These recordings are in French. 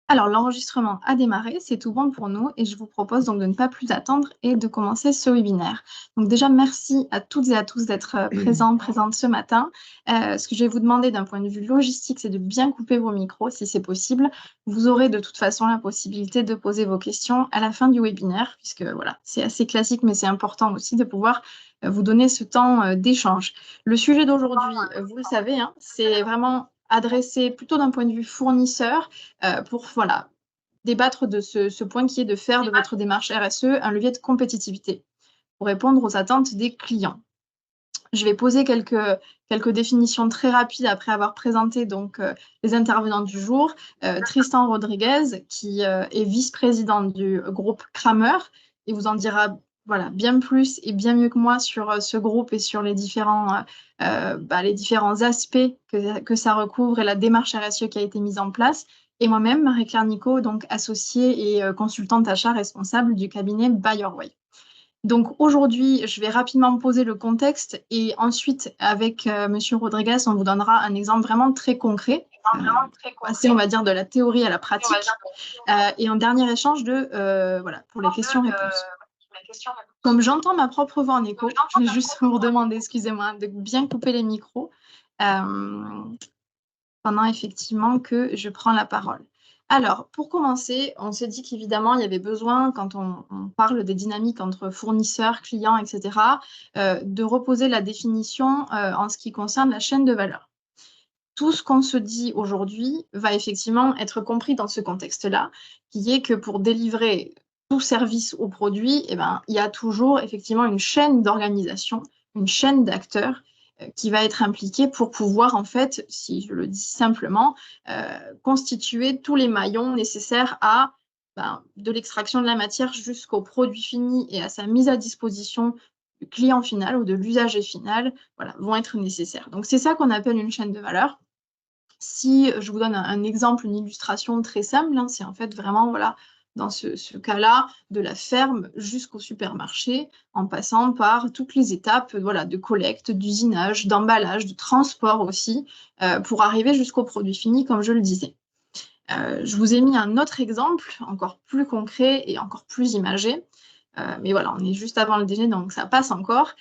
Alors, l'enregistrement a démarré, c'est tout bon pour nous et je vous propose donc de ne pas plus attendre et de commencer ce webinaire. Donc déjà, merci à toutes et à tous d'être présentes ce matin. Ce que je vais vous demander d'un point de vue logistique, c'est de bien couper vos micros si c'est possible. Vous aurez de toute façon la possibilité de poser vos questions à la fin du webinaire, puisque voilà, c'est assez classique, mais c'est important aussi de pouvoir vous donner ce temps d'échange. Le sujet d'aujourd'hui, vous le savez, hein, c'est vraiment adressé plutôt d'un point de vue fournisseur pour voilà, débattre de ce point qui est de faire de votre démarche RSE un levier de compétitivité pour répondre aux attentes des clients. Je vais poser quelques définitions très rapides après avoir présenté donc les intervenants du jour. Tristan Rodriguez, qui est vice-président du groupe Kramer, il vous en dira voilà, bien plus et bien mieux que moi sur ce groupe et sur les différents aspects que ça recouvre et la démarche RSE qui a été mise en place. Et moi-même, Marie-Claire Nico, donc associée et consultante achat responsable du cabinet BuyerWay. Donc aujourd'hui, je vais rapidement poser le contexte et ensuite, avec Monsieur Rodriguez, on vous donnera un exemple vraiment très concret, passer, on va dire, de la théorie à la pratique, et un dernier échange voilà, pour les questions-réponses. Comme j'entends ma propre voix en écho, je vais juste vous demander, excusez-moi, de bien couper les micros pendant effectivement que je prends la parole. Alors, pour commencer, on s'est dit qu'évidemment, il y avait besoin, quand on parle des dynamiques entre fournisseurs, clients, etc., de reposer la définition en ce qui concerne la chaîne de valeur. Tout ce qu'on se dit aujourd'hui va effectivement être compris dans ce contexte-là, qui est que pour délivrer tout service ou produit, eh ben, il y a toujours effectivement une chaîne d'organisation, une chaîne d'acteurs qui va être impliquée pour pouvoir, en fait, si je le dis simplement, constituer tous les maillons nécessaires à de l'extraction de la matière jusqu'au produit fini et à sa mise à disposition du client final ou de l'usager final, voilà, vont être nécessaires. Donc c'est ça qu'on appelle une chaîne de valeur. Si je vous donne un exemple, une illustration très simple, hein, c'est en fait vraiment, voilà, dans ce cas-là, de la ferme jusqu'au supermarché, en passant par toutes les étapes, voilà, de collecte, d'usinage, d'emballage, de transport aussi, pour arriver jusqu'au produit fini, comme je le disais. Je vous ai mis un autre exemple, encore plus concret et encore plus imagé. Mais voilà, on est juste avant le déjeuner, donc ça passe encore.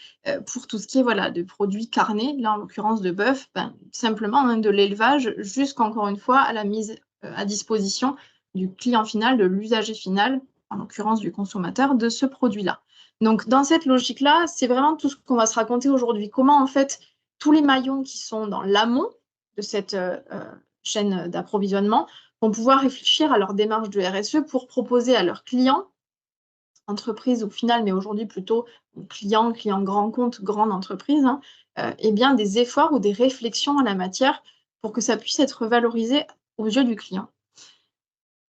Pour tout ce qui est voilà, de produits carnés, là en l'occurrence de bœuf, simplement hein, de l'élevage jusqu'encore une fois à la mise à disposition du client final, de l'usager final, en l'occurrence du consommateur, de ce produit-là. Donc dans cette logique-là, c'est vraiment tout ce qu'on va se raconter aujourd'hui. Comment en fait tous les maillons qui sont dans l'amont de cette chaîne d'approvisionnement vont pouvoir réfléchir à leur démarche de RSE pour proposer à leurs clients, entreprises au final, mais aujourd'hui plutôt clients grand compte, grande entreprise, hein, eh bien des efforts ou des réflexions en la matière pour que ça puisse être valorisé aux yeux du client.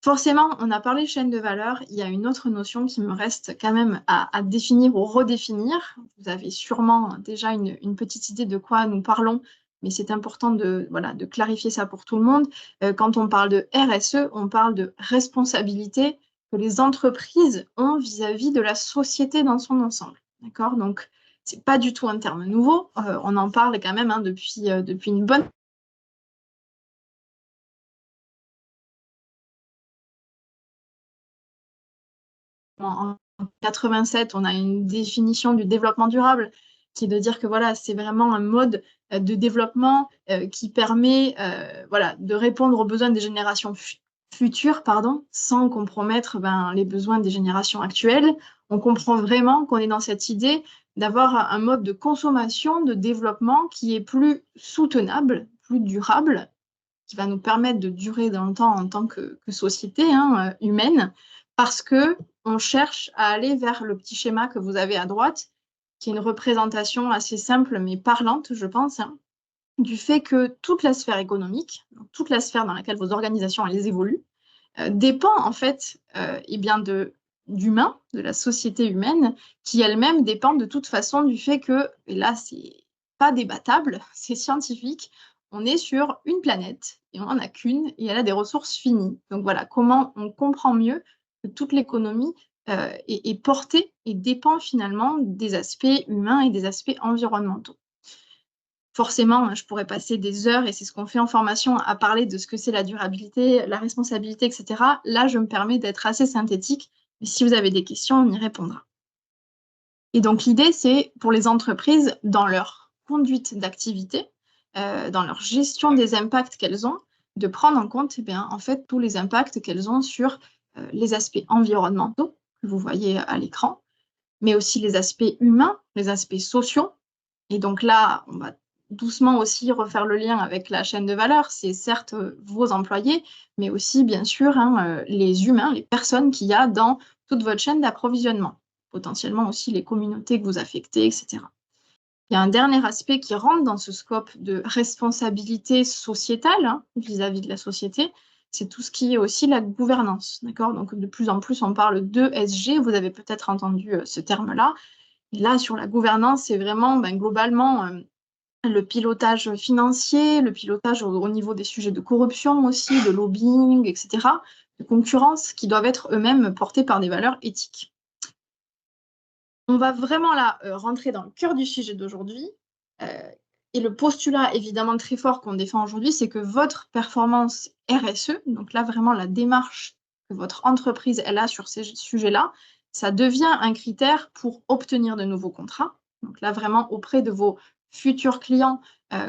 Forcément, on a parlé chaîne de valeur, il y a une autre notion qui me reste quand même à définir ou redéfinir. Vous avez sûrement déjà une petite idée de quoi nous parlons, mais c'est important voilà, de clarifier ça pour tout le monde. Quand on parle de RSE, on parle de responsabilité que les entreprises ont vis-à-vis de la société dans son ensemble. D'accord? Donc, c'est pas du tout un terme nouveau. On en parle quand même hein, depuis une bonne en 87, on a une définition du développement durable qui est de dire que voilà, c'est vraiment un mode de développement qui permet voilà, de répondre aux besoins des générations futures, pardon, sans compromettre les besoins des générations actuelles. On comprend vraiment qu'on est dans cette idée d'avoir un mode de consommation, de développement qui est plus soutenable, plus durable, qui va nous permettre de durer dans le temps en tant que société hein, humaine, parce que on cherche à aller vers le petit schéma que vous avez à droite, qui est une représentation assez simple mais parlante, je pense, hein, du fait que toute la sphère économique, toute la sphère dans laquelle vos organisations elles évoluent, dépend en fait eh bien d'humain, de la société humaine, qui elle-même dépend de toute façon du fait que, et là c'est pas débattable, c'est scientifique, on est sur une planète et on n'en a qu'une et elle a des ressources finies. Donc voilà, comment on comprend mieux que toute l'économie est portée et dépend finalement des aspects humains et des aspects environnementaux. forcément, je pourrais passer des heures, et c'est ce qu'on fait en formation, à parler de ce que c'est la durabilité, la responsabilité, etc. Là, je me permets d'être assez synthétique, mais si vous avez des questions, on y répondra. Et donc, l'idée, c'est pour les entreprises, dans leur conduite d'activité, dans leur gestion des impacts qu'elles ont, de prendre en compte, en fait, tous les impacts qu'elles ont sur les aspects environnementaux, que vous voyez à l'écran, mais aussi les aspects humains, les aspects sociaux. Et donc là, on va doucement aussi refaire le lien avec la chaîne de valeur. C'est certes vos employés, mais aussi, bien sûr, les humains, les personnes qu'il y a dans toute votre chaîne d'approvisionnement. Potentiellement aussi les communautés que vous affectez, etc. Il y a un dernier aspect qui rentre dans ce scope de responsabilité sociétale vis-à-vis de la société, c'est tout ce qui est aussi la gouvernance. D'accord? Donc de plus en plus, on parle d'ESG, vous avez peut-être entendu ce terme-là. Et là, sur la gouvernance, c'est vraiment globalement le pilotage financier, le pilotage au niveau des sujets de corruption aussi, de lobbying, etc., de concurrence, qui doivent être eux-mêmes portés par des valeurs éthiques. On va vraiment là rentrer dans le cœur du sujet d'aujourd'hui. Et le postulat évidemment très fort qu'on défend aujourd'hui, c'est que votre performance RSE, donc là vraiment la démarche que votre entreprise elle a sur ces sujets-là, ça devient un critère pour obtenir de nouveaux contrats. Donc là vraiment auprès de vos futurs clients,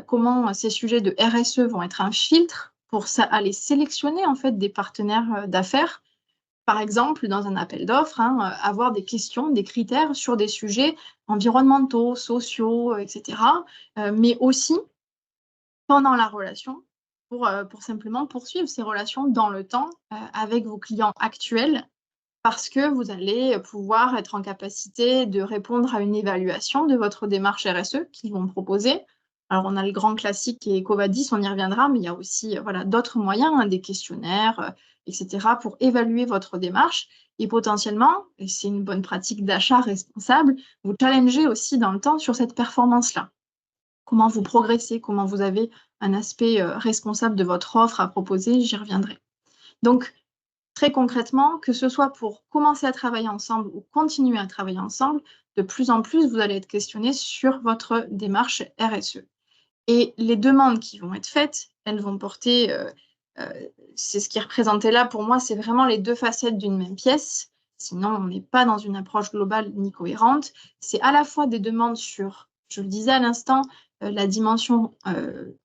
comment ces sujets de RSE vont être un filtre pour aller sélectionner en fait des partenaires d'affaires. Par exemple, dans un appel d'offres, avoir des questions, des critères sur des sujets environnementaux, sociaux, etc. Mais aussi pendant la relation, pour simplement poursuivre ces relations dans le temps avec vos clients actuels, parce que vous allez pouvoir être en capacité de répondre à une évaluation de votre démarche RSE qu'ils vont proposer. Alors, on a le grand classique qui est EcoVadis, on y reviendra, mais il y a aussi d'autres moyens, des questionnaires, etc., pour évaluer votre démarche et potentiellement, et c'est une bonne pratique d'achat responsable, vous challenger aussi dans le temps sur cette performance-là. Comment vous progressez, comment vous avez un aspect responsable de votre offre à proposer, j'y reviendrai. Donc, très concrètement, que ce soit pour commencer à travailler ensemble ou continuer à travailler ensemble, de plus en plus, vous allez être questionné sur votre démarche RSE. Et les demandes qui vont être faites, elles vont porter, c'est ce qui est représenté là pour moi, c'est vraiment les deux facettes d'une même pièce. Sinon, on n'est pas dans une approche globale ni cohérente. C'est à la fois des demandes sur, je le disais à l'instant, la dimension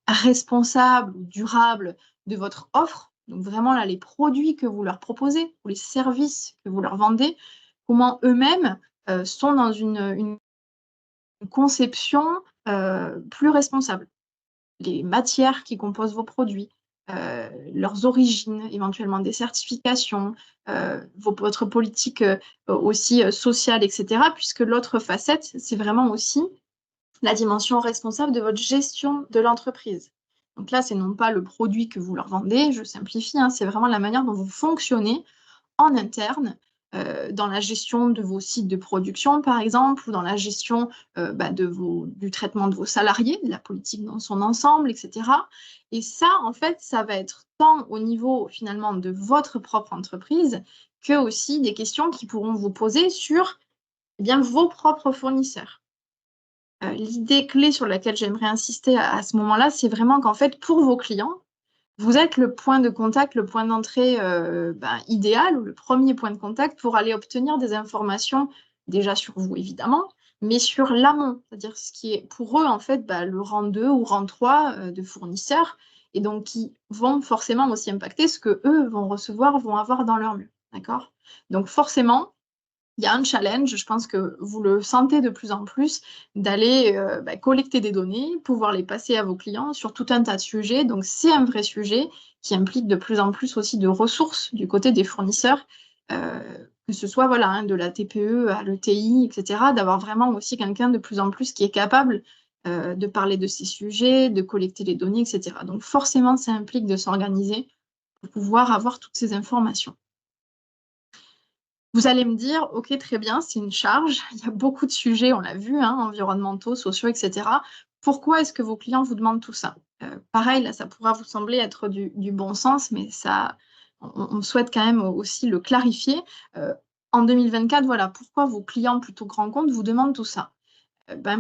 responsable ou durable de votre offre. Donc vraiment là, les produits que vous leur proposez ou les services que vous leur vendez, comment eux-mêmes sont dans une conception plus responsable. Les matières qui composent vos produits, leurs origines, éventuellement des certifications, votre politique aussi sociale, etc. Puisque l'autre facette, c'est vraiment aussi la dimension responsable de votre gestion de l'entreprise. Donc là, c'est non pas le produit que vous leur vendez, je simplifie, c'est vraiment la manière dont vous fonctionnez en interne, dans la gestion de vos sites de production, par exemple, ou dans la gestion du traitement de vos salariés, de la politique dans son ensemble, etc. Et ça, en fait, ça va être tant au niveau, finalement, de votre propre entreprise, que aussi des questions qui pourront vous poser sur vos propres fournisseurs. L'idée clé sur laquelle j'aimerais insister à ce moment-là, c'est vraiment qu'en fait, pour vos clients, vous êtes le point de contact, le point d'entrée idéal, ou le premier point de contact pour aller obtenir des informations, déjà sur vous évidemment, mais sur l'amont, c'est-à-dire ce qui est pour eux en fait le rang 2 ou rang 3 de fournisseurs, et donc qui vont forcément aussi impacter ce que eux vont recevoir, vont avoir dans leur mur. D'accord? Donc forcément, il y a un challenge, je pense que vous le sentez de plus en plus, d'aller collecter des données, pouvoir les passer à vos clients sur tout un tas de sujets. Donc, c'est un vrai sujet qui implique de plus en plus aussi de ressources du côté des fournisseurs, que ce soit de la TPE à l'ETI, etc., d'avoir vraiment aussi quelqu'un de plus en plus qui est capable de parler de ces sujets, de collecter les données, etc. Donc, forcément, ça implique de s'organiser pour pouvoir avoir toutes ces informations. Vous allez me dire, OK, très bien, c'est une charge. Il y a beaucoup de sujets, on l'a vu, environnementaux, sociaux, etc. Pourquoi est-ce que vos clients vous demandent tout ça? Pareil, là, ça pourra vous sembler être du bon sens, mais ça, on souhaite quand même aussi le clarifier. En 2024, voilà, pourquoi vos clients plutôt grands comptes vous demandent tout ça?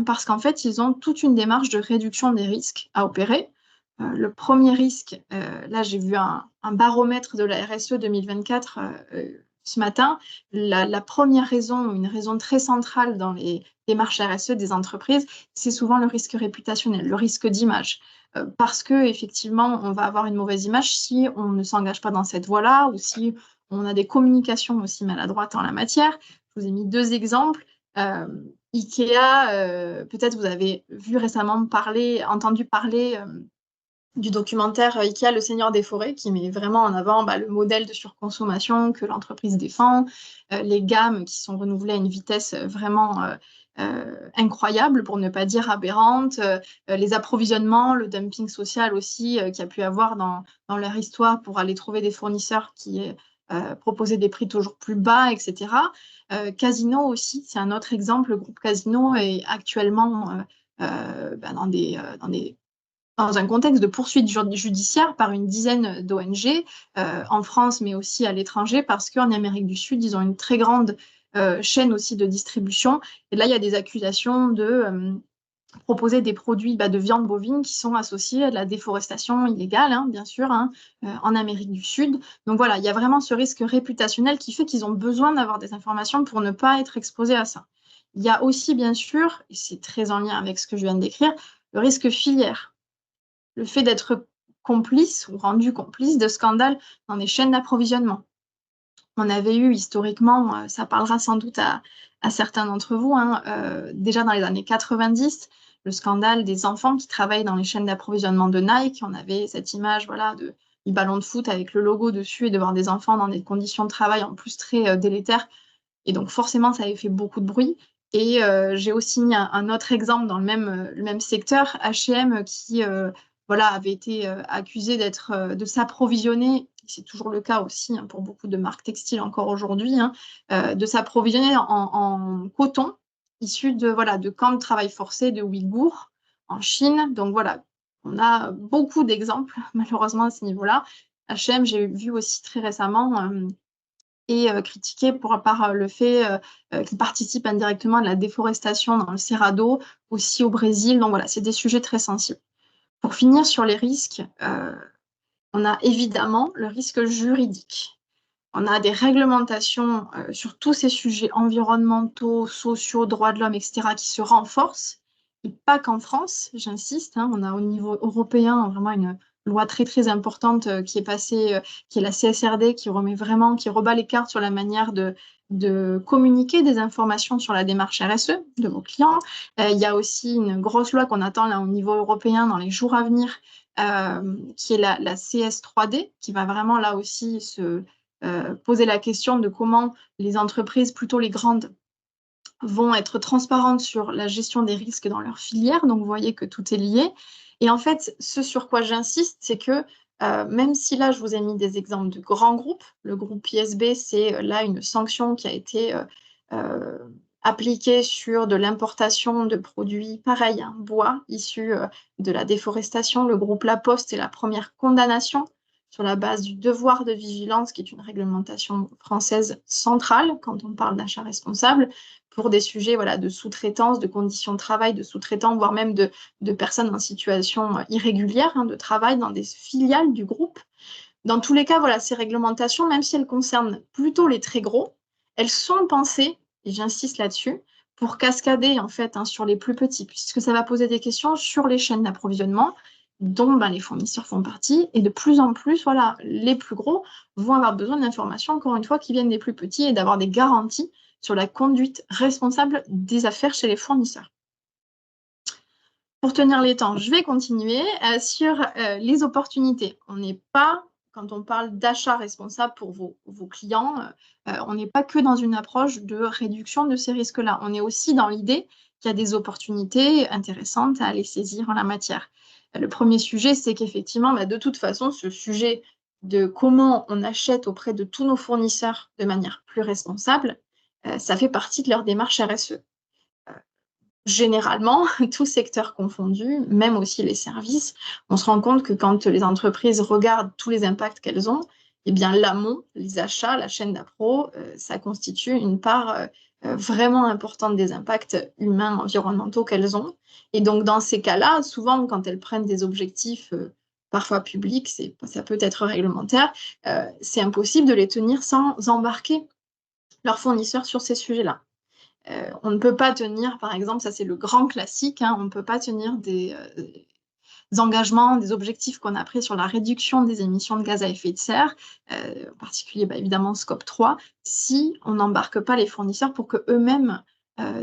Parce qu'en fait, ils ont toute une démarche de réduction des risques à opérer. Le premier risque, là j'ai vu un baromètre de la RSE 2024 ce matin. La première raison, une raison très centrale dans les démarches RSE des entreprises, c'est souvent le risque réputationnel, le risque d'image. Parce que effectivement, on va avoir une mauvaise image si on ne s'engage pas dans cette voie-là ou si on a des communications aussi maladroites en la matière. Je vous ai mis deux exemples. IKEA, peut-être vous avez vu récemment entendu parler du documentaire IKEA, Le Seigneur des Forêts, qui met vraiment en avant le modèle de surconsommation que l'entreprise défend, les gammes qui sont renouvelées à une vitesse vraiment incroyable, pour ne pas dire aberrante, les approvisionnements, le dumping social aussi qu'il y a pu avoir dans leur histoire pour aller trouver des fournisseurs qui proposaient des prix toujours plus bas, etc. Casino aussi, c'est un autre exemple. Le groupe Casino est actuellement dans un contexte de poursuite judiciaire par une dizaine d'ONG en France, mais aussi à l'étranger, parce qu'en Amérique du Sud, ils ont une très grande chaîne aussi de distribution. Et là, il y a des accusations de proposer des produits de viande bovine qui sont associés à de la déforestation illégale, hein, bien sûr, hein, en Amérique du Sud. Donc voilà, il y a vraiment ce risque réputationnel qui fait qu'ils ont besoin d'avoir des informations pour ne pas être exposés à ça. Il y a aussi, bien sûr, et c'est très en lien avec ce que je viens de décrire, le risque filière. Le fait d'être complice ou rendu complice de scandales dans les chaînes d'approvisionnement. On avait eu historiquement, ça parlera sans doute à certains d'entre vous, hein, déjà dans les années 90, le scandale des enfants qui travaillent dans les chaînes d'approvisionnement de Nike. On avait cette image voilà, du ballon de foot avec le logo dessus et de voir des enfants dans des conditions de travail en plus très délétères. Et donc forcément, ça avait fait beaucoup de bruit. Et j'ai aussi mis un autre exemple dans le même secteur, H&M, qui voilà, avait été accusé de s'approvisionner, c'est toujours le cas aussi hein, pour beaucoup de marques textiles encore aujourd'hui, hein, de s'approvisionner en coton issu de camps de travail forcé de Ouïghours en Chine. Donc voilà, on a beaucoup d'exemples malheureusement à ce niveau-là. H&M, j'ai vu aussi très récemment et critiqué par le fait qu'il participe indirectement à la déforestation dans le Cerrado, aussi au Brésil. Donc voilà, c'est des sujets très sensibles. Pour finir sur les risques, on a évidemment le risque juridique. On a des réglementations sur tous ces sujets environnementaux, sociaux, droits de l'homme, etc., qui se renforcent. Et pas qu'en France, j'insiste, hein, on a au niveau européen vraiment une loi très très importante qui est passée, qui est la CSRD, qui rebat les cartes sur la manière de communiquer des informations sur la démarche RSE de vos clients. Il y a aussi une grosse loi qu'on attend là au niveau européen dans les jours à venir, qui est la CS3D, qui va vraiment là aussi poser la question de comment les entreprises, plutôt les grandes, vont être transparentes sur la gestion des risques dans leur filière. Donc, vous voyez que tout est lié. Et en fait, ce sur quoi j'insiste, c'est que même si là, je vous ai mis des exemples de grands groupes, le groupe ISB, c'est là une sanction qui a été euh, appliquée sur de l'importation de produits pareils, hein, bois, issus de la déforestation. Le groupe La Poste est la première condamnation sur la base du devoir de vigilance, qui est une réglementation française centrale quand on parle d'achat responsable, pour des sujets voilà, de sous-traitance, de conditions de travail, de sous-traitants, voire même de personnes en situation irrégulière hein, de travail dans des filiales du groupe. Dans tous les cas, voilà, ces réglementations, même si elles concernent plutôt les très gros, elles sont pensées, et j'insiste là-dessus, pour cascader en fait hein, sur les plus petits, puisque ça va poser des questions sur les chaînes d'approvisionnement dont les fournisseurs font partie, et de plus en plus, voilà, les plus gros vont avoir besoin d'informations, encore une fois, qui viennent des plus petits et d'avoir des garanties sur la conduite responsable des affaires chez les fournisseurs. Pour tenir les temps, je vais continuer sur les opportunités. On n'est pas, quand on parle d'achat responsable pour vos clients, on n'est pas que dans une approche de réduction de ces risques-là. On est aussi dans l'idée qu'il y a des opportunités intéressantes à aller saisir en la matière. Le premier sujet, c'est qu'effectivement, de toute façon, ce sujet de comment on achète auprès de tous nos fournisseurs de manière plus responsable, ça fait partie de leur démarche RSE. Généralement, tous secteurs confondus, même aussi les services, on se rend compte que quand les entreprises regardent tous les impacts qu'elles ont, eh bien l'amont, les achats, la chaîne d'appro, ça constitue une part vraiment importante des impacts humains, environnementaux qu'elles ont. Et donc, dans ces cas-là, souvent, quand elles prennent des objectifs parfois publics, ça peut être réglementaire, c'est impossible de les tenir sans embarquer leurs fournisseurs sur ces sujets-là. On ne peut pas tenir, par exemple, ça c'est le grand classique, hein, on ne peut pas tenir des engagements, des objectifs qu'on a pris sur la réduction des émissions de gaz à effet de serre, en particulier évidemment Scope 3, si on n'embarque pas les fournisseurs pour qu'eux-mêmes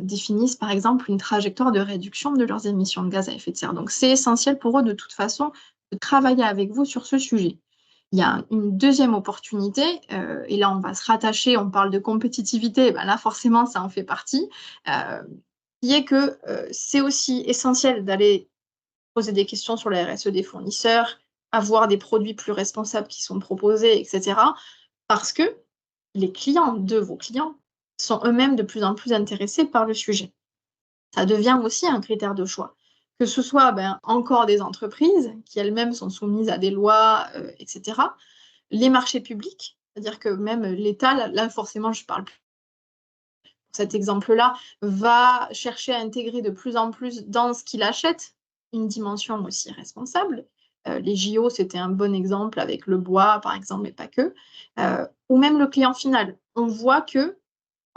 définissent par exemple une trajectoire de réduction de leurs émissions de gaz à effet de serre. Donc c'est essentiel pour eux de toute façon de travailler avec vous sur ce sujet. Il y a une deuxième opportunité, et là on va se rattacher, on parle de compétitivité, ben là forcément ça en fait partie, qui est que c'est aussi essentiel d'aller poser des questions sur la RSE des fournisseurs, avoir des produits plus responsables qui sont proposés, etc. Parce que les clients de vos clients sont eux-mêmes de plus en plus intéressés par le sujet. Ça devient aussi un critère de choix. Que ce soit encore des entreprises qui elles-mêmes sont soumises à des lois, etc. Les marchés publics, c'est-à-dire que même l'État, là forcément je parle pour cet exemple-là, va chercher à intégrer de plus en plus dans ce qu'il achète une dimension aussi responsable. Les JO, c'était un bon exemple avec le bois, par exemple, mais pas que. Ou même le client final. On voit que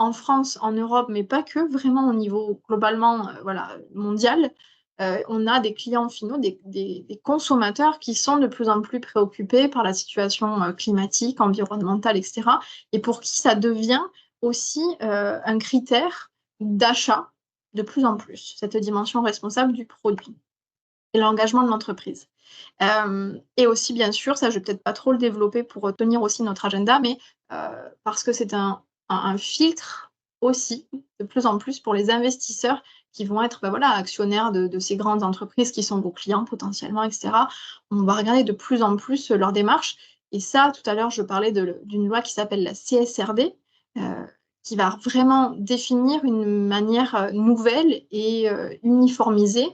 en France, en Europe, mais pas que, vraiment au niveau globalement mondial, on a des clients finaux, des consommateurs qui sont de plus en plus préoccupés par la situation climatique, environnementale, etc. Et pour qui ça devient aussi un critère d'achat de plus en plus, cette dimension responsable du produit et l'engagement de l'entreprise. Et aussi, bien sûr, ça, je vais peut-être pas trop le développer pour tenir aussi notre agenda, mais parce que c'est un filtre aussi, de plus en plus, pour les investisseurs qui vont être actionnaires de ces grandes entreprises qui sont vos clients potentiellement, etc. On va regarder de plus en plus leur démarche. Et ça, tout à l'heure, je parlais d'une loi qui s'appelle la CSRD, qui va vraiment définir une manière nouvelle et uniformisée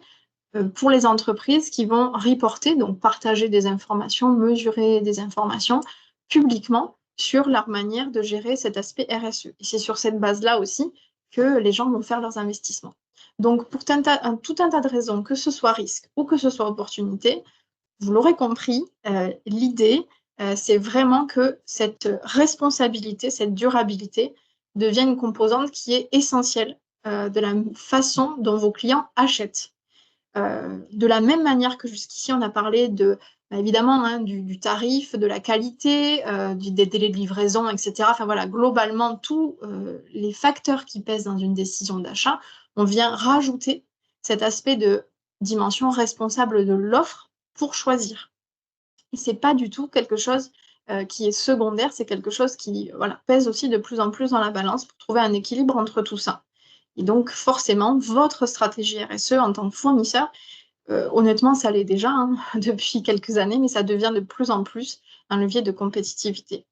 pour les entreprises qui vont reporter, donc partager des informations, mesurer des informations publiquement sur leur manière de gérer cet aspect RSE. Et c'est sur cette base-là aussi que les gens vont faire leurs investissements. Donc, pour tout un tas de raisons, que ce soit risque ou que ce soit opportunité, vous l'aurez compris, l'idée, c'est vraiment que cette responsabilité, cette durabilité devienne une composante qui est essentielle de la façon dont vos clients achètent. De la même manière que jusqu'ici, on a parlé évidemment du tarif, de la qualité, des délais de livraison, etc. Enfin voilà, globalement, tous les facteurs qui pèsent dans une décision d'achat, on vient rajouter cet aspect de dimension responsable de l'offre pour choisir. Et c'est pas du tout quelque chose qui est secondaire, c'est quelque chose qui pèse aussi de plus en plus dans la balance pour trouver un équilibre entre tout ça. Et donc, forcément, votre stratégie RSE en tant que fournisseur, honnêtement, ça l'est déjà depuis quelques années, mais ça devient de plus en plus un levier de compétitivité.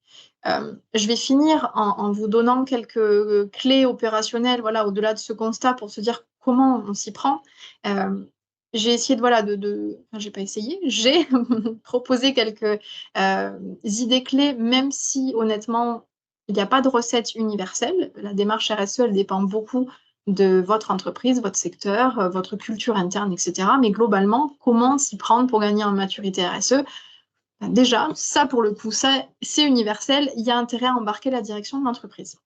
Je vais finir en vous donnant quelques clés opérationnelles, au-delà de ce constat, pour se dire comment on s'y prend. J'ai essayé enfin, j'ai pas essayé, j'ai proposé quelques idées clés, même si honnêtement, il n'y a pas de recette universelle. La démarche RSE, elle dépend beaucoup de votre entreprise, votre secteur, votre culture interne, etc. Mais globalement, comment s'y prendre pour gagner en maturité RSE? Déjà, ça pour le coup, ça c'est universel, il y a intérêt à embarquer la direction de l'entreprise.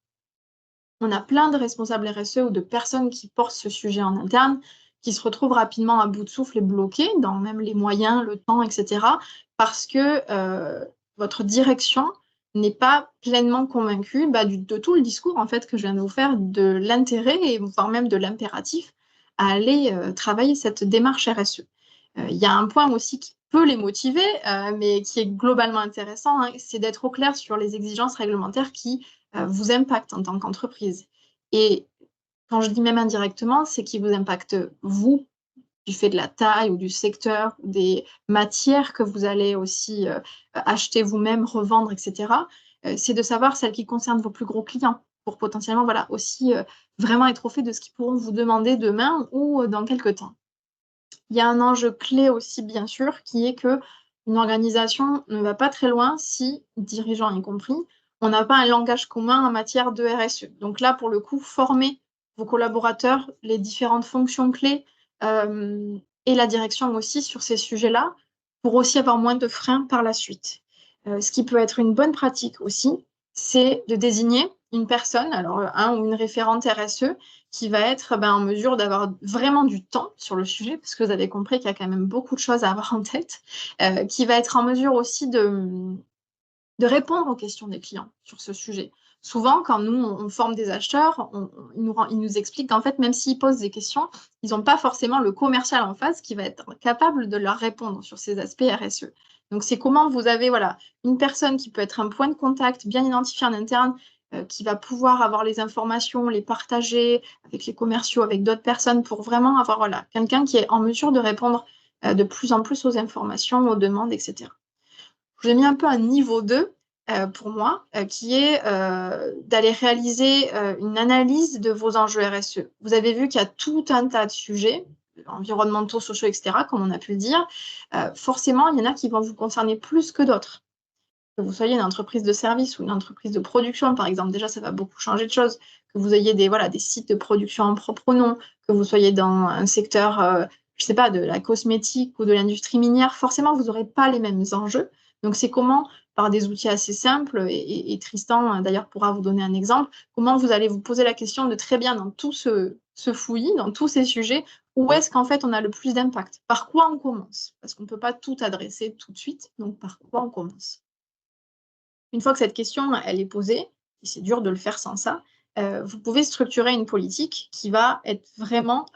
On a plein de responsables RSE ou de personnes qui portent ce sujet en interne, qui se retrouvent rapidement à bout de souffle et bloqués dans même les moyens, le temps, etc. parce que votre direction n'est pas pleinement convaincue de tout le discours en fait que je viens de vous faire, de l'intérêt et voire même de l'impératif à aller travailler cette démarche RSE. Il y a un point aussi qui peut les motiver, mais qui est globalement intéressant, c'est d'être au clair sur les exigences réglementaires qui vous impactent en tant qu'entreprise. Et quand je dis même indirectement, c'est qui vous impacte vous, du fait de la taille ou du secteur, des matières que vous allez aussi acheter vous-même, revendre, etc. C'est de savoir celles qui concernent vos plus gros clients pour potentiellement aussi vraiment être au fait de ce qu'ils pourront vous demander demain ou dans quelques temps. Il y a un enjeu clé aussi, bien sûr, qui est que une organisation ne va pas très loin si, dirigeants y compris, on n'a pas un langage commun en matière de RSE. Donc là, pour le coup, former vos collaborateurs, les différentes fonctions clés et la direction aussi sur ces sujets-là, pour aussi avoir moins de freins par la suite. Ce qui peut être une bonne pratique aussi, c'est de désigner une personne, alors un ou une référente RSE, qui va être en mesure d'avoir vraiment du temps sur le sujet, parce que vous avez compris qu'il y a quand même beaucoup de choses à avoir en tête, qui va être en mesure aussi de répondre aux questions des clients sur ce sujet. Souvent, quand nous, on forme des acheteurs, ils nous expliquent qu'en fait, même s'ils posent des questions, ils n'ont pas forcément le commercial en face qui va être capable de leur répondre sur ces aspects RSE. Donc, c'est comment vous avez une personne qui peut être un point de contact bien identifié en interne, qui va pouvoir avoir les informations, les partager avec les commerciaux, avec d'autres personnes, pour vraiment avoir quelqu'un qui est en mesure de répondre de plus en plus aux informations, aux demandes, etc. Je vous ai mis un peu un niveau 2 pour moi, qui est d'aller réaliser une analyse de vos enjeux RSE. Vous avez vu qu'il y a tout un tas de sujets, environnementaux, sociaux, etc., comme on a pu le dire. Forcément, il y en a qui vont vous concerner plus que d'autres. Que vous soyez une entreprise de service ou une entreprise de production, par exemple, déjà, ça va beaucoup changer de choses. Que vous ayez des sites de production en propre nom, que vous soyez dans un secteur, je ne sais pas, de la cosmétique ou de l'industrie minière, forcément, vous n'aurez pas les mêmes enjeux. Donc, c'est comment, par des outils assez simples, et Tristan, d'ailleurs, pourra vous donner un exemple, comment vous allez vous poser la question de très bien, dans tout ce fouillis, dans tous ces sujets, où est-ce qu'en fait on a le plus d'impact? Par quoi on commence? Parce qu'on ne peut pas tout adresser tout de suite, donc par quoi on commence? Une fois que cette question elle est posée, et c'est dur de le faire sans ça, vous pouvez structurer une politique qui va être vraiment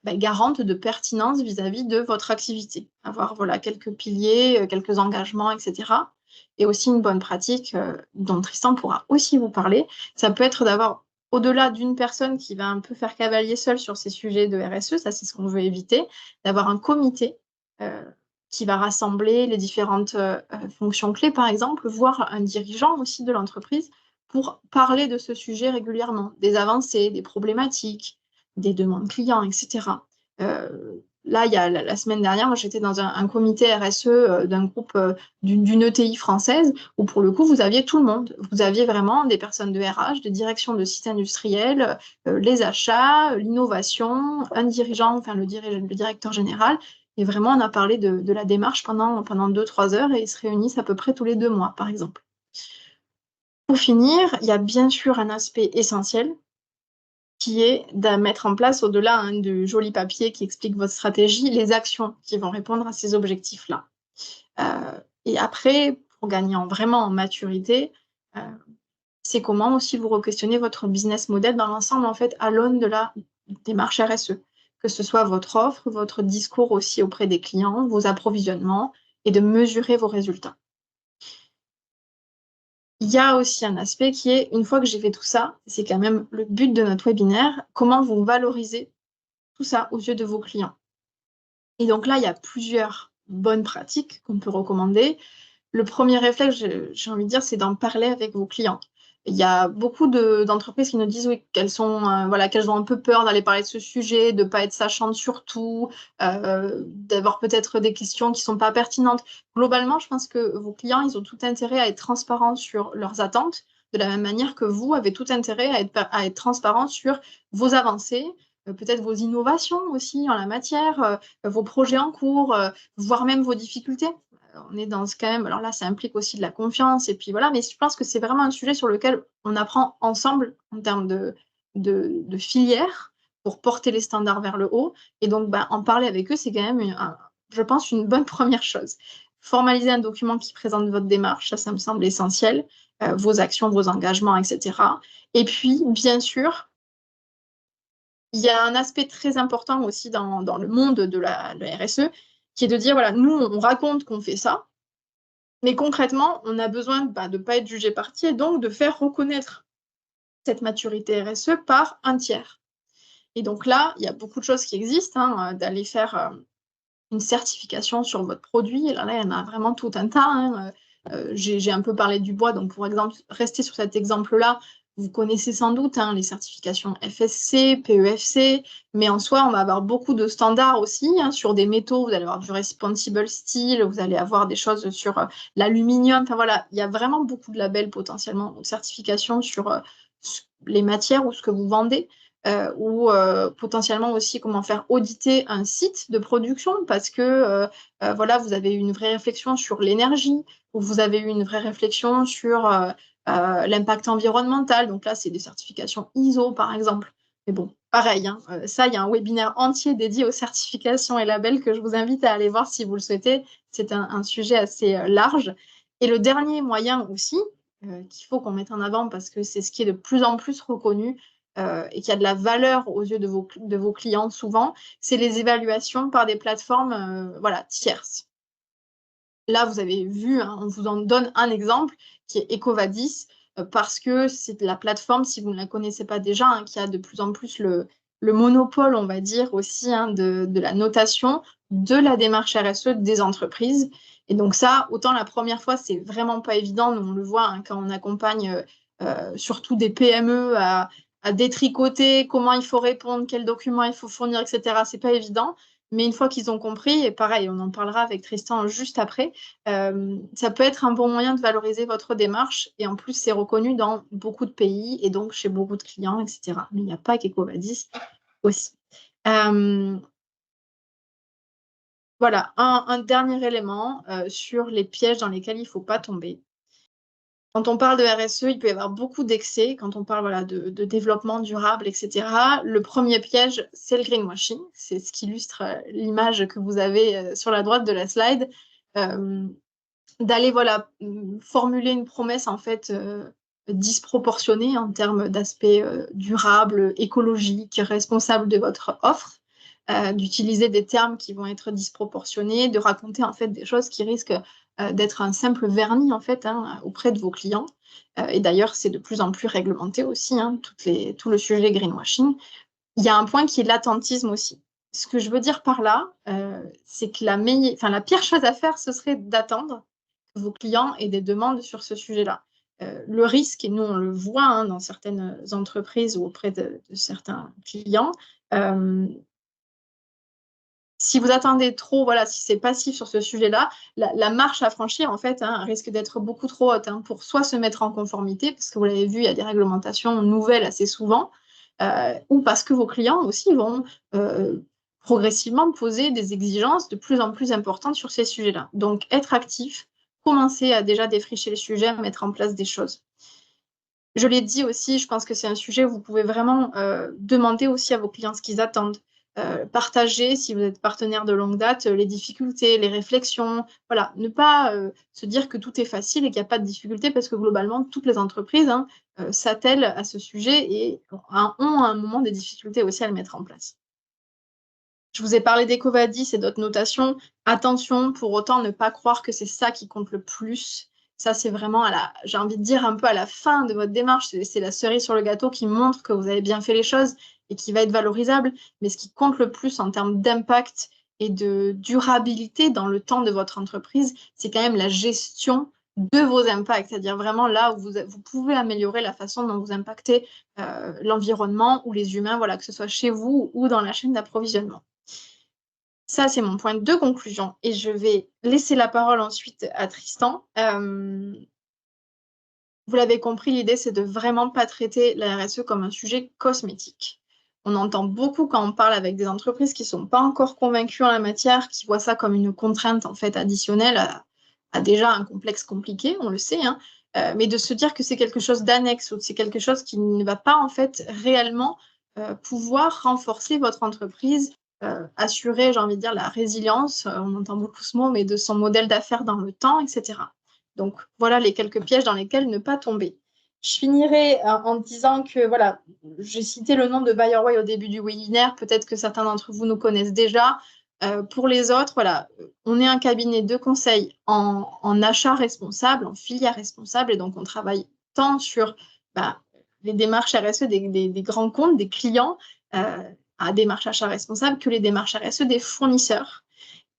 garante de pertinence vis-à-vis de votre activité. Avoir quelques piliers, quelques engagements, etc. Et aussi une bonne pratique dont Tristan pourra aussi vous parler. Ça peut être d'avoir, au-delà d'une personne qui va un peu faire cavalier seul sur ces sujets de RSE, ça c'est ce qu'on veut éviter, d'avoir un comité euh, qui va rassembler les différentes fonctions clés, par exemple, voire un dirigeant aussi de l'entreprise pour parler de ce sujet régulièrement, des avancées, des problématiques, des demandes clients, etc. Là, il y a la semaine dernière, moi j'étais dans un comité RSE d'un groupe d'une ETI française où pour le coup, vous aviez tout le monde. Vous aviez vraiment des personnes de RH, des directions de sites industriels, les achats, l'innovation, un dirigeant, enfin le directeur général. Et vraiment, on a parlé de la démarche pendant 2-3 heures et ils se réunissent à peu près tous les 2 mois, par exemple. Pour finir, il y a bien sûr un aspect essentiel qui est de mettre en place, au-delà de jolis papiers qui expliquent votre stratégie, les actions qui vont répondre à ces objectifs-là. Et après, pour gagner vraiment en maturité, euh, c'est comment aussi vous re-questionnez votre business model dans l'ensemble, en fait, à l'aune de la démarche RSE. Que ce soit votre offre, votre discours aussi auprès des clients, vos approvisionnements, et de mesurer vos résultats. Il y a aussi un aspect qui est, une fois que j'ai fait tout ça, c'est quand même le but de notre webinaire, comment vous valorisez tout ça aux yeux de vos clients. Et donc là, il y a plusieurs bonnes pratiques qu'on peut recommander. Le premier réflexe, j'ai envie de dire, c'est d'en parler avec vos clients. Il y a beaucoup d'entreprises qui nous disent oui, qu'elles ont un peu peur d'aller parler de ce sujet, de ne pas être sachantes sur tout, d'avoir peut-être des questions qui ne sont pas pertinentes. Globalement, je pense que vos clients, ils ont tout intérêt à être transparents sur leurs attentes, de la même manière que vous avez tout intérêt à être transparent sur vos avancées, peut-être vos innovations aussi en la matière, vos projets en cours, voire même vos difficultés. On est dans quand même, alors là, ça implique aussi de la confiance, et puis voilà, mais je pense que c'est vraiment un sujet sur lequel on apprend ensemble en termes de filière pour porter les standards vers le haut. Et donc, en parler avec eux, c'est quand même, je pense, une bonne première chose. Formaliser un document qui présente votre démarche, ça me semble essentiel, vos actions, vos engagements, etc. Et puis, bien sûr, il y a un aspect très important aussi dans le monde de la RSE, qui est de dire, voilà, nous, on raconte qu'on fait ça, mais concrètement, on a besoin de ne pas être jugé parti et donc de faire reconnaître cette maturité RSE par un tiers. Et donc là, il y a beaucoup de choses qui existent, d'aller faire une certification sur votre produit. Et là, il y en a vraiment tout un tas. J'ai un peu parlé du bois, donc pour exemple, rester sur cet exemple-là, vous connaissez sans doute hein, les certifications FSC, PEFC, mais en soi, on va avoir beaucoup de standards aussi hein, sur des métaux. Vous allez avoir du responsible steel, vous allez avoir des choses sur l'aluminium. Enfin voilà, il y a vraiment beaucoup de labels potentiellement, de certifications sur les matières ou ce que vous vendez. Ou potentiellement aussi comment faire auditer un site de production parce que voilà, vous avez eu une vraie réflexion sur l'énergie, ou vous avez eu une vraie réflexion sur l'impact environnemental. Donc là, c'est des certifications ISO, par exemple. Mais bon, pareil, hein, ça, il y a un webinaire entier dédié aux certifications et labels que je vous invite à aller voir si vous le souhaitez. C'est un sujet assez large. Et le dernier moyen aussi, qu'il faut qu'on mette en avant parce que c'est ce qui est de plus en plus reconnu, et qui a de la valeur aux yeux de vos clients souvent, c'est les évaluations par des plateformes voilà, tierces. Là, vous avez vu, hein, on vous en donne un exemple qui est EcoVadis, parce que c'est la plateforme, si vous ne la connaissez pas déjà, hein, qui a de plus en plus le monopole, on va dire, aussi hein, de la notation de la démarche RSE des entreprises. Et donc ça, autant la première fois, c'est vraiment pas évident, nous on le voit hein, quand on accompagne surtout des PME à détricoter comment il faut répondre, quels documents il faut fournir, etc. C'est pas évident. Mais une fois qu'ils ont compris, et pareil, on en parlera avec Tristan juste après, ça peut être un bon moyen de valoriser votre démarche. Et en plus, c'est reconnu dans beaucoup de pays et donc chez beaucoup de clients, etc. Mais il n'y a pas qu'EcoVadis aussi. Voilà, un dernier élément sur les pièges dans lesquels il ne faut pas tomber. Quand on parle de RSE, il peut y avoir beaucoup d'excès. Quand on parle voilà, de développement durable, etc., le premier piège, c'est le greenwashing. C'est ce qui illustre l'image que vous avez sur la droite de la slide. D'aller voilà, formuler une promesse en fait disproportionnée en termes d'aspect durable, écologique, responsable de votre offre, d'utiliser des termes qui vont être disproportionnés, de raconter en fait des choses qui risquent d'être un simple vernis en fait hein, auprès de vos clients. Et d'ailleurs, c'est de plus en plus réglementé aussi, hein, tout le sujet greenwashing. Il y a un point qui est l'attentisme aussi. Ce que je veux dire par là, c'est que la pire chose à faire, ce serait d'attendre que vos clients aient des demandes sur ce sujet-là. Le risque, et nous on le voit hein, dans certaines entreprises ou auprès de certains clients, si vous attendez trop, voilà, si c'est passif sur ce sujet-là, la marche à franchir, en fait, hein, risque d'être beaucoup trop haute hein, pour soit se mettre en conformité, parce que vous l'avez vu, il y a des réglementations nouvelles assez souvent, ou parce que vos clients aussi vont progressivement poser des exigences de plus en plus importantes sur ces sujets-là. Donc, être actif, commencer à déjà défricher les sujets, à mettre en place des choses. Je l'ai dit aussi, je pense que c'est un sujet où vous pouvez vraiment demander aussi à vos clients ce qu'ils attendent. Partager, si vous êtes partenaire de longue date, les difficultés, les réflexions. Voilà, ne pas se dire que tout est facile et qu'il n'y a pas de difficultés parce que globalement, toutes les entreprises hein, s'attellent à ce sujet et ont à un moment des difficultés aussi à le mettre en place. Je vous ai parlé d'EcoVadis et d'autres notations. Attention, pour autant, ne pas croire que c'est ça qui compte le plus. Ça, c'est vraiment, j'ai envie de dire, un peu à la fin de votre démarche. C'est la cerise sur le gâteau qui montre que vous avez bien fait les choses et qui va être valorisable. Mais ce qui compte le plus en termes d'impact et de durabilité dans le temps de votre entreprise, c'est quand même la gestion de vos impacts. C'est-à-dire vraiment là où vous pouvez améliorer la façon dont vous impactez l'environnement ou les humains, voilà, que ce soit chez vous ou dans la chaîne d'approvisionnement. Ça, c'est mon point de conclusion. Et je vais laisser la parole ensuite à Tristan. Vous l'avez compris, l'idée, c'est de vraiment pas traiter la RSE comme un sujet cosmétique. On entend beaucoup quand on parle avec des entreprises qui ne sont pas encore convaincues en la matière, qui voient ça comme une contrainte en fait additionnelle à déjà un complexe compliqué, on le sait, hein, mais de se dire que c'est quelque chose d'annexe ou que c'est quelque chose qui ne va pas en fait réellement pouvoir renforcer votre entreprise, assurer, j'ai envie de dire, la résilience, on entend beaucoup ce mot, mais de son modèle d'affaires dans le temps, etc. Donc, voilà les quelques pièges dans lesquels ne pas tomber. Je finirai en disant que, voilà, j'ai cité le nom de BuyerWay au début du webinaire, peut-être que certains d'entre vous nous connaissent déjà. Pour les autres, voilà, on est un cabinet de conseil en achat responsable, en filière responsable, et donc on travaille tant sur les démarches RSE des grands comptes, des clients, à démarche achat responsable, que les démarches RSE des fournisseurs.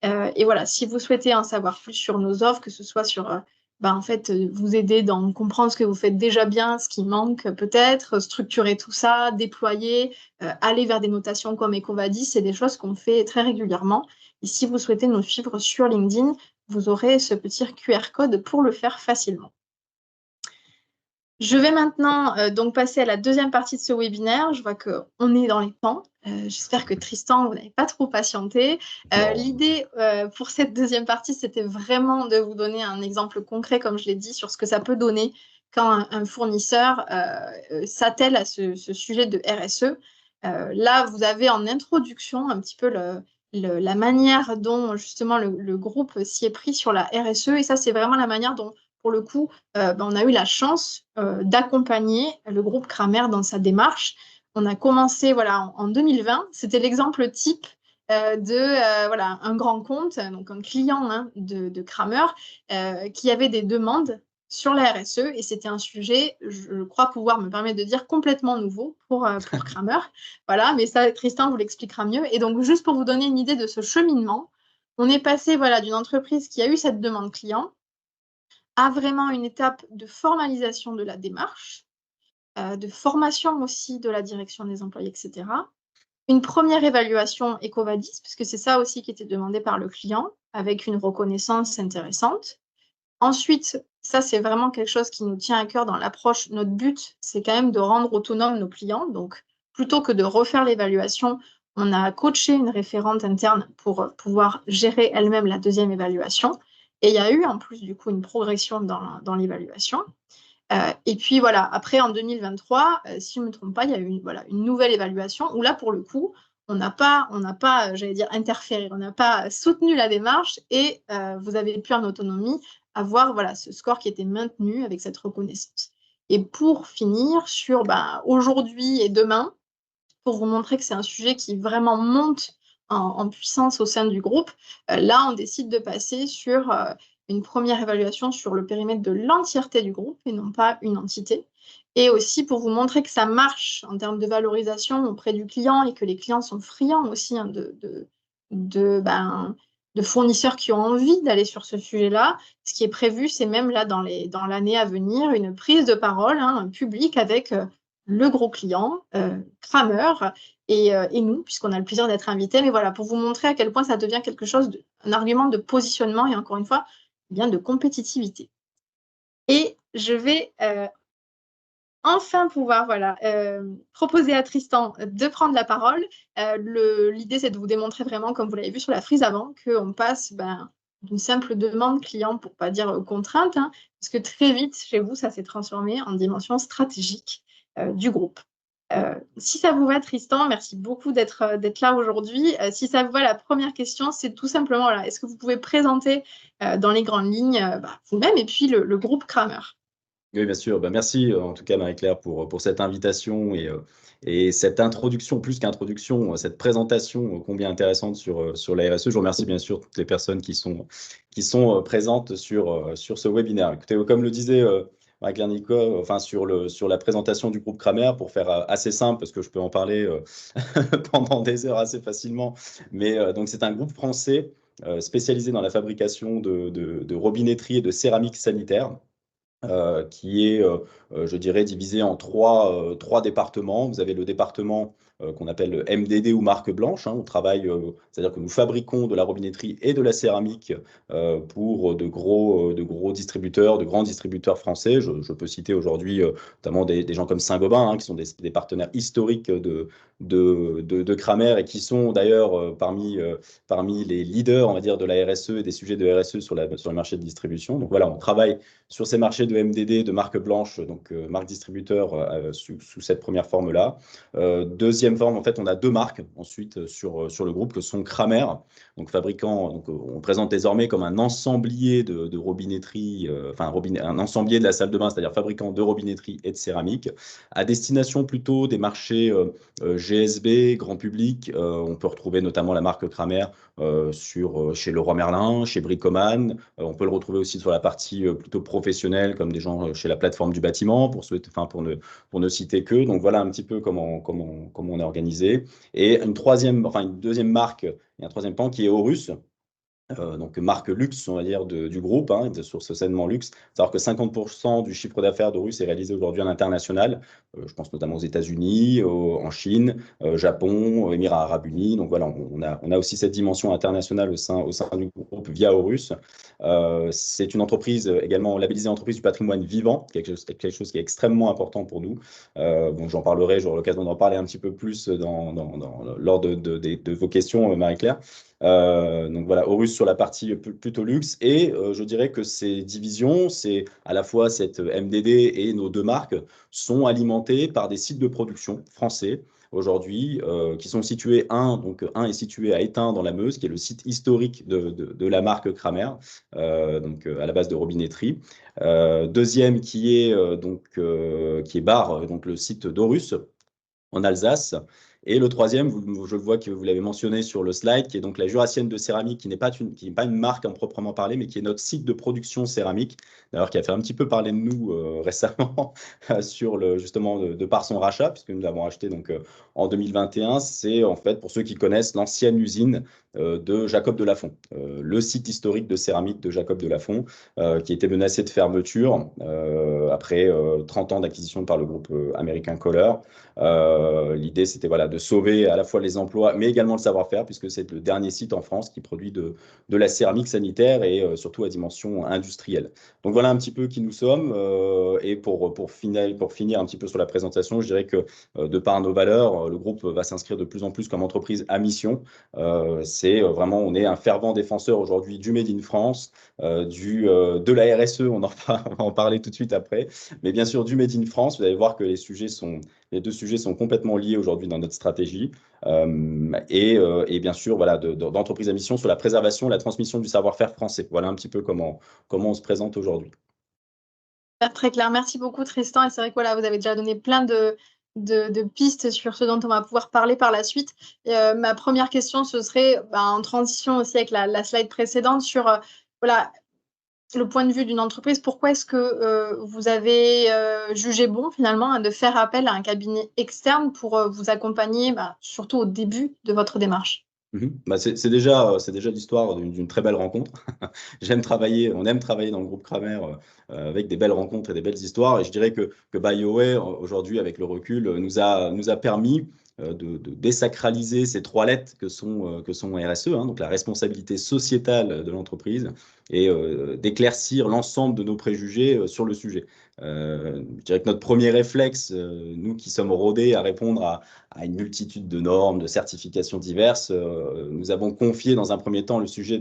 Et voilà, si vous souhaitez en savoir plus sur nos offres, que ce soit sur en fait, vous aider dans comprendre ce que vous faites déjà bien, ce qui manque peut-être, structurer tout ça, déployer, aller vers des notations comme EcoVadis, c'est des choses qu'on fait très régulièrement. Et si vous souhaitez nous suivre sur LinkedIn, vous aurez ce petit QR code pour le faire facilement. Je vais maintenant donc passer à la deuxième partie de ce webinaire. Je vois qu'on est dans les temps. J'espère que Tristan, vous n'avez pas trop patienté. L'idée pour cette deuxième partie, c'était vraiment de vous donner un exemple concret, comme je l'ai dit, sur ce que ça peut donner quand un fournisseur s'attelle à ce sujet de RSE. Là, vous avez en introduction un petit peu la manière dont justement le groupe s'y est pris sur la RSE. Et ça, c'est vraiment la manière dont, pour le coup, on a eu la chance d'accompagner le groupe Kramer dans sa démarche. On a commencé voilà, en 2020. C'était l'exemple type de voilà, un grand compte, donc un client hein, de Kramer, qui avait des demandes sur la RSE. Et c'était un sujet, je crois pouvoir me permettre de dire, complètement nouveau pour Kramer. Voilà, mais ça, Tristan vous l'expliquera mieux. Et donc, juste pour vous donner une idée de ce cheminement, on est passé voilà, d'une entreprise qui a eu cette demande client à vraiment une étape de formalisation de la démarche, de formation aussi de la direction des employés, etc. Une première évaluation EcoVadis, puisque c'est ça aussi qui était demandé par le client, avec une reconnaissance intéressante. Ensuite, ça, c'est vraiment quelque chose qui nous tient à cœur dans l'approche. Notre but, c'est quand même de rendre autonomes nos clients. Donc, plutôt que de refaire l'évaluation, on a coaché une référente interne pour pouvoir gérer elle-même la deuxième évaluation. Et il y a eu en plus, du coup, une progression dans l'évaluation. Et puis voilà, après en 2023, si je ne me trompe pas, il y a eu voilà, une nouvelle évaluation où là, pour le coup, on n'a pas, j'allais dire, interféré, on n'a pas soutenu la démarche et vous avez pu en autonomie avoir voilà, ce score qui était maintenu avec cette reconnaissance. Et pour finir sur aujourd'hui et demain, pour vous montrer que c'est un sujet qui vraiment monte en puissance au sein du groupe, là, on décide de passer sur une première évaluation sur le périmètre de l'entièreté du groupe et non pas une entité. Et aussi pour vous montrer que ça marche en termes de valorisation auprès du client et que les clients sont friands aussi hein, de fournisseurs qui ont envie d'aller sur ce sujet-là. Ce qui est prévu, c'est même là dans l'année à venir, une prise de parole hein, publique avec le gros client, Kramer, et nous, puisqu'on a le plaisir d'être invités. Mais voilà, pour vous montrer à quel point ça devient quelque chose, un argument de positionnement et encore une fois, bien de compétitivité. Et je vais enfin pouvoir voilà, proposer à Tristan de prendre la parole. L'idée, c'est de vous démontrer vraiment, comme vous l'avez vu sur la frise avant, qu'on passe d'une simple demande client, pour ne pas dire contrainte, hein, parce que très vite, chez vous, ça s'est transformé en dimension stratégique du groupe. Si ça vous va, Tristan, merci beaucoup d'être là aujourd'hui. Si ça vous va, la première question, c'est tout simplement, voilà, est-ce que vous pouvez présenter dans les grandes lignes vous-même et puis le groupe Kramer? Oui, bien sûr. Merci en tout cas, Marie-Claire, pour cette invitation et cette introduction, plus qu'introduction, cette présentation combien intéressante sur la RSE. Je vous remercie bien sûr toutes les personnes qui sont présentes sur ce webinaire. Écoutez, comme le disait Marie-Claire Nico, enfin, sur la présentation du groupe Kramer, pour faire assez simple, parce que je peux en parler pendant des heures assez facilement. Mais donc, c'est un groupe français spécialisé dans la fabrication de robinetterie et de céramique sanitaire. Qui est, je dirais, divisé en trois départements. Vous avez le département qu'on appelle le MDD ou marque blanche. Hein. On travaille, c'est-à-dire que nous fabriquons de la robinetterie et de la céramique pour de gros distributeurs, de grands distributeurs français. Je peux citer aujourd'hui notamment des gens comme Saint-Gobain, hein, qui sont des partenaires historiques de Kramer et qui sont d'ailleurs parmi les leaders, on va dire, de la RSE et des sujets de RSE sur les marchés de distribution. Donc voilà, on travaille sur ces marchés de MDD, de marque blanche, donc marque distributeur sous cette première forme-là. Deuxième forme, en fait, on a deux marques ensuite sur le groupe que sont Kramer, donc fabricant, donc, on présente désormais comme un ensemblier de robinetterie, un ensemblier de la salle de bain, c'est-à-dire fabricant de robinetterie et de céramique, à destination plutôt des marchés GSB, grand public. On peut retrouver notamment la marque Kramer chez Leroy Merlin, chez Bricoman. On peut le retrouver aussi sur la partie plutôt professionnelle, comme des gens chez la plateforme du bâtiment, pour ne citer que. Donc voilà un petit peu comment on est organisé. Et une deuxième marque et un troisième pan qui est Horus, donc marque luxe, on va dire, du groupe, hein, sur ce segment luxe. Savoir que 50% du chiffre d'affaires d'Horus est réalisé aujourd'hui à l'international. Je pense notamment aux États-Unis, en Chine, Japon, Émirats Arabes Unis. Donc voilà, on a aussi cette dimension internationale au sein du groupe via Horus. C'est une entreprise également labellisée entreprise du patrimoine vivant, quelque chose qui est extrêmement important pour nous. Bon, j'en parlerai, j'aurai l'occasion d'en parler un petit peu plus lors de vos questions, Marie-Claire. Donc voilà, Horus sur la partie plutôt luxe. Et je dirais que ces divisions, c'est à la fois cette MDD et nos deux marques, sont alimentées par des sites de production français aujourd'hui qui sont situés, donc un est situé à Étain dans la Meuse, qui est le site historique de la marque Kramer, donc à la base de robinetterie. Deuxième qui est Bar, donc le site d'Horus en Alsace. Et le troisième, je vois que vous l'avez mentionné sur le slide, qui est donc la Jurassienne de céramique, qui n'est pas une marque en proprement parler, mais qui est notre site de production céramique, d'ailleurs qui a fait un petit peu parler de nous récemment justement de par son rachat, puisque nous l'avons acheté donc en 2021. C'est en fait, pour ceux qui connaissent, l'ancienne usine de Jacob de Lafont, le site historique de céramique de Jacob de Lafont, qui était menacé de fermeture après 30 ans d'acquisition par le groupe américain Kohler. L'idée, c'était voilà, de sauver à la fois les emplois, mais également le savoir-faire, puisque c'est le dernier site en France qui produit de la céramique sanitaire et surtout à dimension industrielle. Donc voilà un petit peu qui nous sommes. Et pour finir un petit peu sur la présentation, je dirais que de par nos valeurs, le groupe va s'inscrire de plus en plus comme entreprise à mission. C'est vraiment, on est un fervent défenseur aujourd'hui du Made in France, de la RSE, on va en parler tout de suite après, mais bien sûr du Made in France. Vous allez voir que les deux sujets sont complètement liés aujourd'hui dans notre stratégie. Et bien sûr, voilà, d'entreprise à mission sur la préservation et la transmission du savoir-faire français. Voilà un petit peu comment on se présente aujourd'hui. Très clair. Merci beaucoup, Tristan. Et c'est vrai que voilà, vous avez déjà donné plein de pistes sur ce dont on va pouvoir parler par la suite. Ma première question, ce serait en transition aussi avec la slide précédente sur voilà, le point de vue d'une entreprise. Pourquoi est-ce que vous avez jugé bon finalement de faire appel à un cabinet externe pour vous accompagner, surtout au début de votre démarche? C'est déjà l'histoire d'une très belle rencontre. On aime travailler dans le groupe Kramer avec des belles rencontres et des belles histoires. Et je dirais que BioWare, aujourd'hui, avec le recul, nous a permis de désacraliser ces trois lettres que sont RSE, hein, donc la responsabilité sociétale de l'entreprise, et d'éclaircir l'ensemble de nos préjugés sur le sujet. Je dirais que notre premier réflexe, nous qui sommes rodés à répondre à une multitude de normes, de certifications diverses, nous avons confié dans un premier temps le sujet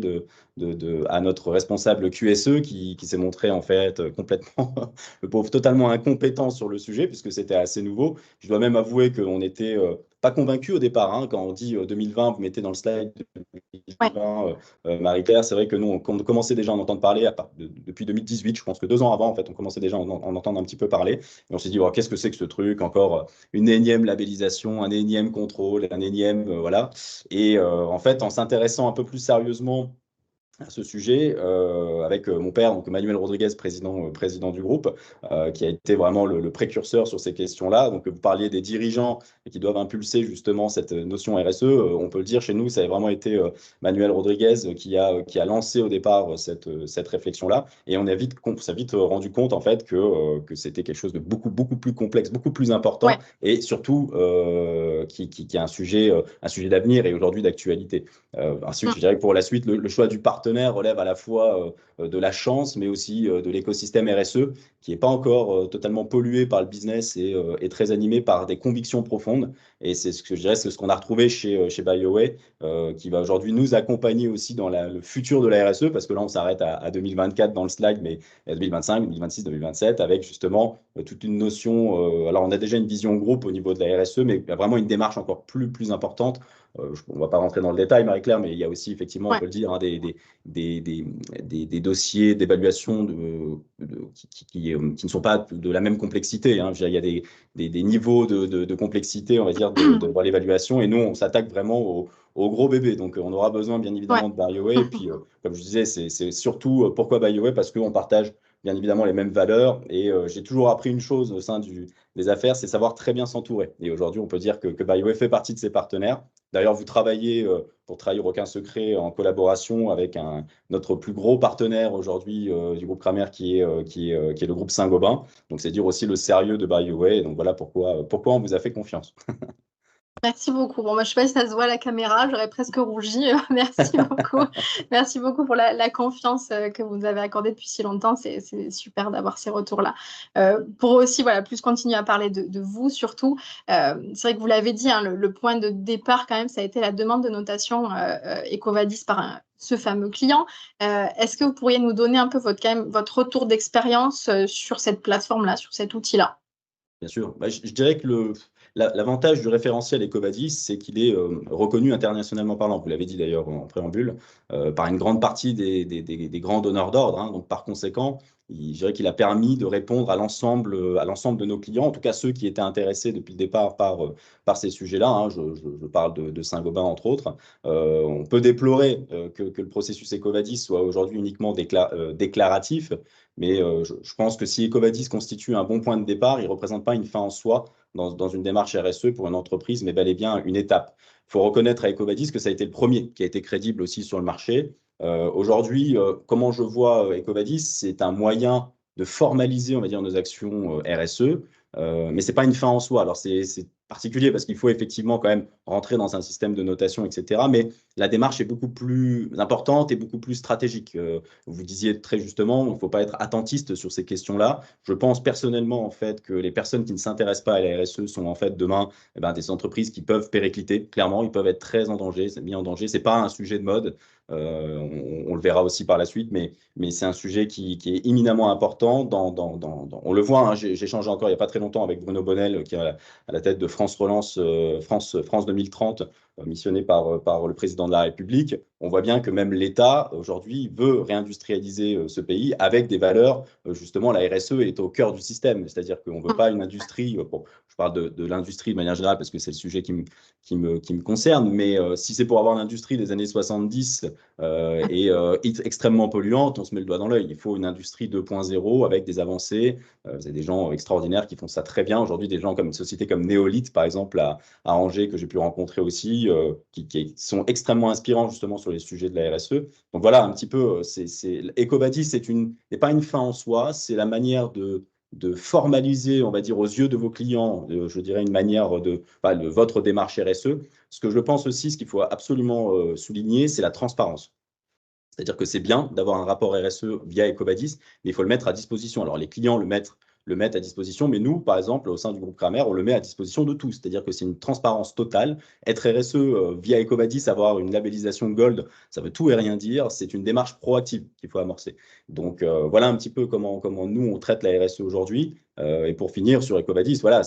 à notre responsable QSE qui s'est montré en fait complètement, le pauvre, totalement incompétent sur le sujet puisque c'était assez nouveau. Je dois même avouer qu'on n'était pas convaincu au départ. Hein, quand on dit 2020, vous mettez dans le slide Ouais. 2020, Marie-Claire, c'est vrai que nous, on commençait déjà à en entendre parler depuis 2018. Je pense que 2 ans avant, en fait, on commençait déjà à en entendre un petit peu parler. Et on s'est dit, oh, qu'est-ce que c'est que ce truc? Encore une énième labellisation, un énième contrôle, un énième, voilà. Et en fait, en s'intéressant un peu plus sérieusement à ce sujet avec mon père, donc Manuel Rodriguez, président du groupe, qui a été vraiment le précurseur sur ces questions-là. Donc, vous parliez des dirigeants qui doivent impulser justement cette notion RSE. On peut le dire, chez nous, ça a vraiment été Manuel Rodriguez qui a lancé au départ cette réflexion-là. Et on s'est vite rendu compte, en fait, que c'était quelque chose de beaucoup, beaucoup plus complexe, beaucoup plus important, Ouais. et surtout qui est un sujet d'avenir et aujourd'hui d'actualité. Ensuite, je dirais que pour la suite, le choix du partenaire relève à la fois de la chance, mais aussi de l'écosystème RSE, qui n'est pas encore totalement pollué par le business et très animé par des convictions profondes. Et c'est ce que je dirais, c'est ce qu'on a retrouvé chez BioWay, qui va aujourd'hui nous accompagner aussi dans le futur de la RSE, parce que là, on s'arrête à 2024 dans le slide, mais à 2025, 2026, 2027, avec justement toute une notion. Alors, on a déjà une vision groupe au niveau de la RSE, mais il y a vraiment une démarche encore plus importante. On ne va pas rentrer dans le détail, Marie-Claire, mais il y a aussi, effectivement, on Ouais. peut le dire, hein, des dossiers d'évaluation qui ne sont pas de la même complexité. Hein. Il y a des niveaux de complexité, on va dire, de l'évaluation, et nous, on s'attaque vraiment au gros bébé. Donc, on aura besoin, bien Ouais. évidemment, de BioWay. Et puis, comme je disais, c'est surtout pourquoi BioWay, parce qu'on partage bien évidemment les mêmes valeurs. Et j'ai toujours appris une chose au sein des affaires, c'est savoir très bien s'entourer. Et aujourd'hui, on peut dire que BioWay fait partie de ces partenaires. D'ailleurs, vous travaillez, pour trahir aucun secret, en collaboration avec notre plus gros partenaire aujourd'hui du groupe Kramer qui est le groupe Saint-Gobain. Donc, c'est dire aussi le sérieux de BioWay. Donc, voilà pourquoi on vous a fait confiance. Merci beaucoup. Bon, moi, je ne sais pas si ça se voit à la caméra, j'aurais presque rougi. Merci beaucoup. Merci beaucoup pour la confiance que vous nous avez accordée depuis si longtemps. C'est super d'avoir ces retours-là. Pour aussi, voilà, plus continuer à parler de vous, surtout, c'est vrai que vous l'avez dit, hein, le point de départ, quand même, ça a été la demande de notation EcoVadis par ce fameux client. Est-ce que vous pourriez nous donner un peu votre retour d'expérience sur cette plateforme-là, sur cet outil-là? Bien sûr. Bah, je dirais que l'avantage du référentiel EcoVadis, c'est qu'il est reconnu internationalement parlant. Vous l'avez dit d'ailleurs en préambule, par une grande partie des grands donneurs d'ordre, hein. Donc, par conséquent, je dirais qu'il a permis de répondre à l'ensemble de nos clients, en tout cas ceux qui étaient intéressés depuis le départ par ces sujets-là, hein. Je parle de Saint-Gobain, entre autres. On peut déplorer que le processus EcoVadis soit aujourd'hui uniquement déclaratif. Mais je pense que si EcoVadis constitue un bon point de départ, il ne représente pas une fin en soi dans une démarche RSE pour une entreprise, mais bel et bien une étape. Il faut reconnaître à EcoVadis que ça a été le premier qui a été crédible aussi sur le marché. Aujourd'hui, comment je vois EcoVadis, c'est un moyen de formaliser, on va dire, nos actions RSE, mais ce n'est pas une fin en soi. Alors, c'est particulier parce qu'il faut effectivement quand même rentrer dans un système de notation, etc. Mais la démarche est beaucoup plus importante et beaucoup plus stratégique. Vous disiez très justement, il ne faut pas être attentiste sur ces questions-là. Je pense personnellement en fait que les personnes qui ne s'intéressent pas à la RSE sont en fait demain des entreprises qui peuvent péricliter. Clairement, ils peuvent être très en danger, mis en danger. C'est pas un sujet de mode. On le verra aussi par la suite, mais c'est un sujet qui est éminemment important. On le voit, hein, j'ai échangé encore il n'y a pas très longtemps avec Bruno Bonnel, qui est à la tête de France Relance, France 2030, missionné par le président de la République. On voit bien que même l'État, aujourd'hui, veut réindustrialiser ce pays avec des valeurs. Justement, la RSE est au cœur du système. C'est-à-dire qu'on ne veut pas une industrie, bon, je parle de l'industrie de manière générale parce que c'est le sujet qui me concerne, mais si c'est pour avoir l'industrie des années 70 extrêmement polluante, on se met le doigt dans l'œil. Il faut une industrie 2.0 avec des avancées. Vous avez des gens extraordinaires qui font ça très bien. Aujourd'hui, des gens comme une société comme Néolith, par exemple, à Angers, que j'ai pu rencontrer aussi, qui sont extrêmement inspirants justement sur les sujets de la RSE. Donc voilà, un petit peu, EcoVadis n'est pas une fin en soi, c'est la manière de formaliser, on va dire, aux yeux de vos clients, je dirais, une manière votre démarche RSE. Ce que je pense aussi, ce qu'il faut absolument souligner, c'est la transparence. C'est-à-dire que c'est bien d'avoir un rapport RSE via EcoVadis, mais il faut le mettre à disposition. Alors, les clients le mettent à disposition, mais nous, par exemple, au sein du groupe Kramer, on le met à disposition de tous. C'est-à-dire que c'est une transparence totale. Être RSE via EcoVadis, avoir une labellisation Gold, ça veut tout et rien dire. C'est une démarche proactive qu'il faut amorcer. Donc, voilà un petit peu comment nous, on traite la RSE aujourd'hui. Et pour finir sur EcoVadis, voilà,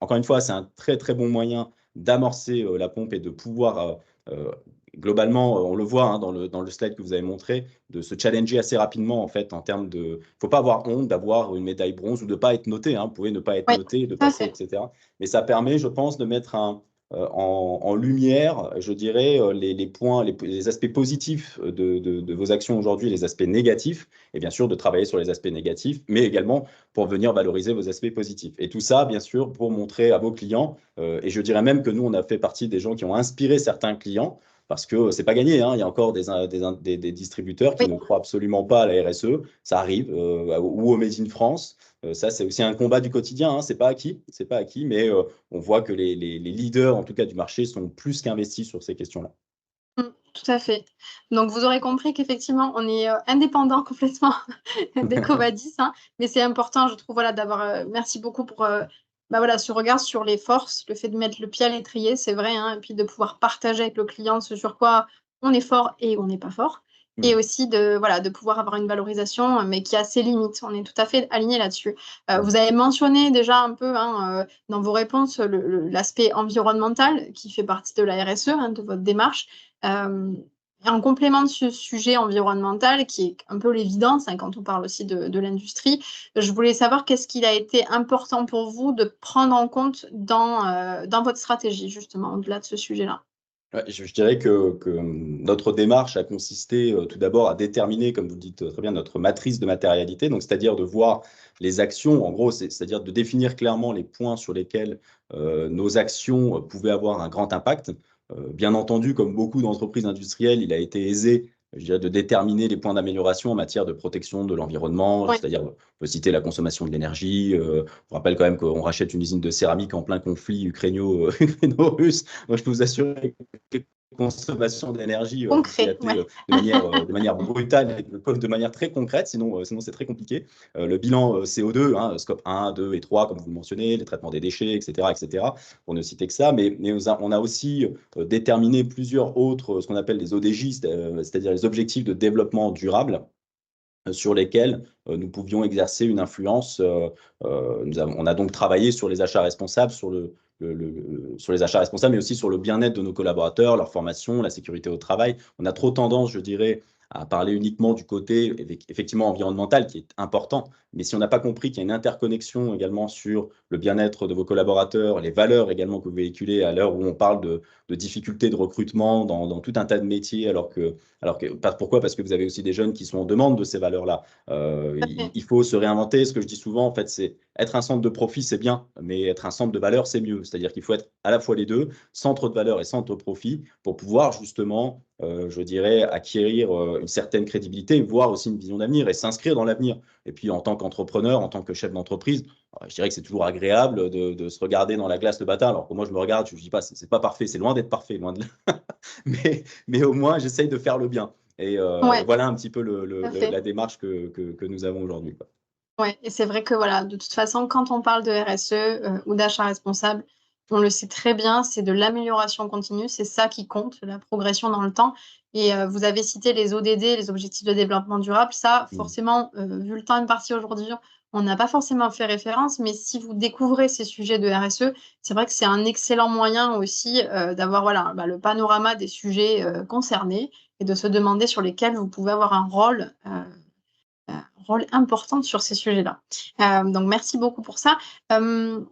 encore une fois, c'est un très, très bon moyen d'amorcer la pompe et de pouvoir globalement, on le voit hein, dans le slide que vous avez montré, de se challenger assez rapidement en fait en termes de. Il ne faut pas avoir honte d'avoir une médaille bronze ou de ne pas être noté. Hein. Vous pouvez ne pas être Oui, noté, de passer, etc. Mais ça permet, je pense, de mettre en lumière, je dirais, les points, les aspects positifs de vos actions aujourd'hui, les aspects négatifs, et bien sûr de travailler sur les aspects négatifs, mais également pour venir valoriser vos aspects positifs. Et tout ça, bien sûr, pour montrer à vos clients, et je dirais même que nous, on a fait partie des gens qui ont inspiré certains clients parce que c'est pas gagné, hein. Il y a encore des distributeurs qui oui. ne croient absolument pas à la RSE. Ça arrive, ou au Made in France. Ça, c'est aussi un combat du quotidien. Hein. C'est pas acquis, mais on voit que les leaders, en tout cas du marché, sont plus qu'investis sur ces questions-là. Tout à fait. Donc, vous aurez compris qu'effectivement, on est indépendant complètement d'EcoVadis, hein, mais c'est important, je trouve, voilà, d'avoir. Merci beaucoup pour voilà, ce regard sur les forces, le fait de mettre le pied à l'étrier, c'est vrai, hein, et puis de pouvoir partager avec le client ce sur quoi on est fort et on n'est pas fort. Et aussi voilà, de pouvoir avoir une valorisation, mais qui a ses limites. On est tout à fait aligné là-dessus. Vous avez mentionné déjà un peu hein, dans vos réponses l'aspect environnemental qui fait partie de la RSE, hein, de votre démarche. En complément de ce sujet environnemental, qui est un peu l'évidence hein, quand on parle aussi de l'industrie, je voulais savoir qu'est-ce qu'il a été important pour vous de prendre en compte dans votre stratégie, justement, au-delà de ce sujet-là. Ouais, je dirais que notre démarche a consisté tout d'abord à déterminer, comme vous le dites très bien, notre matrice de matérialité, donc c'est-à-dire de voir les actions, en gros, c'est-à-dire de définir clairement les points sur lesquels nos actions pouvaient avoir un grand impact. Bien entendu, comme beaucoup d'entreprises industrielles, il a été aisé, je dirais, de déterminer les points d'amélioration en matière de protection de l'environnement, Oui, c'est-à-dire, on peut citer la consommation de l'énergie. Je rappelle quand même qu'on rachète une usine de céramique en plein conflit ukraino-russe. Donc, je peux vous assurer consommation d'énergie nous est concret, appelée ouais. de manière brutale et de manière très concrète, sinon c'est très compliqué. Le bilan CO2, hein, scope 1, 2 et 3, comme vous le mentionnez, les traitements des déchets, etc., pour ne citer que ça, mais on a aussi déterminé plusieurs autres, ce qu'on appelle les ODJ, c'est-à-dire les objectifs de développement durable, sur lesquels nous pouvions exercer une influence. On a donc travaillé sur les achats responsables, sur les achats responsables, mais aussi sur le bien-être de nos collaborateurs, leur formation, la sécurité au travail. On a trop tendance, je dirais, à parler uniquement du côté effectivement environnemental, qui est important, mais si on n'a pas compris qu'il y a une interconnexion également sur le bien-être de vos collaborateurs, les valeurs également que vous véhiculez à l'heure où on parle de difficultés de recrutement dans tout un tas de métiers, pourquoi? Parce que vous avez aussi des jeunes qui sont en demande de ces valeurs-là. Il faut se réinventer. Ce que je dis souvent, en fait, c'est être un centre de profit, c'est bien, mais être un centre de valeur, c'est mieux. C'est-à-dire qu'il faut être à la fois les deux, centre de valeur et centre de profit, pour pouvoir justement, je dirais, acquérir une certaine crédibilité, voire aussi une vision d'avenir et s'inscrire dans l'avenir. Et puis, en tant qu'entrepreneur, en tant que chef d'entreprise, je dirais que c'est toujours agréable de se regarder dans la glace le matin. Alors que moi, je me regarde, je ne dis pas, c'est pas parfait, c'est loin d'être parfait, loin de là. Mais au moins, j'essaye de faire le bien. Et Ouais, voilà un petit peu tout à fait. la démarche que nous avons aujourd'hui, quoi. Ouais, et c'est vrai que voilà, de toute façon, quand on parle de RSE ou d'achat responsable, on le sait très bien, c'est de l'amélioration continue, c'est ça qui compte, la progression dans le temps. Et vous avez cité les ODD, les objectifs de développement durable. Ça, Mm. forcément, vu le temps imparti aujourd'hui, on n'a pas forcément fait référence, mais si vous découvrez ces sujets de RSE, c'est vrai que c'est un excellent moyen aussi d'avoir voilà, bah, le panorama des sujets concernés et de se demander sur lesquels vous pouvez avoir un rôle important sur ces sujets-là. Donc merci beaucoup pour ça. Hem,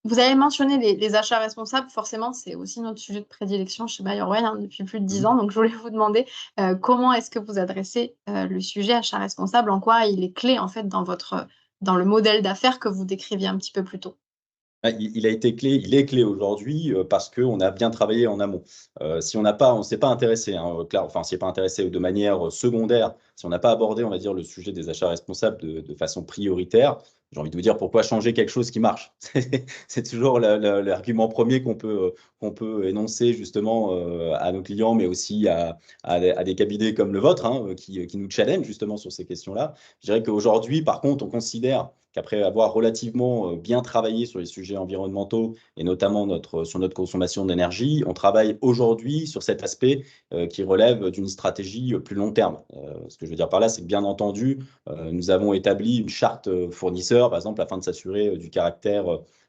Vous avez mentionné les achats responsables, forcément, c'est aussi notre sujet de prédilection chez BuyerWell, hein, depuis plus de 10 ans. Mhm. Donc je voulais vous demander, comment est-ce que vous adressez, le sujet achat responsable? En quoi il est clé, en fait, dans le modèle d'affaires que vous décriviez un petit peu plus tôt? Ah, il a été clé, il est clé aujourd'hui parce qu'on a bien travaillé en amont. Si on s'est pas intéressé, hein, enfin, on s'y est pas intéressé de manière secondaire, si on n'a pas abordé, on va dire, le sujet des achats responsables de façon prioritaire, j'ai envie de vous dire pourquoi changer quelque chose qui marche. C'est toujours l'argument premier qu'on peut énoncer justement à nos clients, mais aussi à des cabinets comme le vôtre, hein, qui nous challenge justement sur ces questions-là. Je dirais qu'aujourd'hui, par contre, on considère qu'après avoir relativement bien travaillé sur les sujets environnementaux et notamment sur notre consommation d'énergie, on travaille aujourd'hui sur cet aspect qui relève d'une stratégie plus long terme. Ce que je veux dire par là, c'est que bien entendu, nous avons établi une charte fournisseur, par exemple, afin de s'assurer du caractère,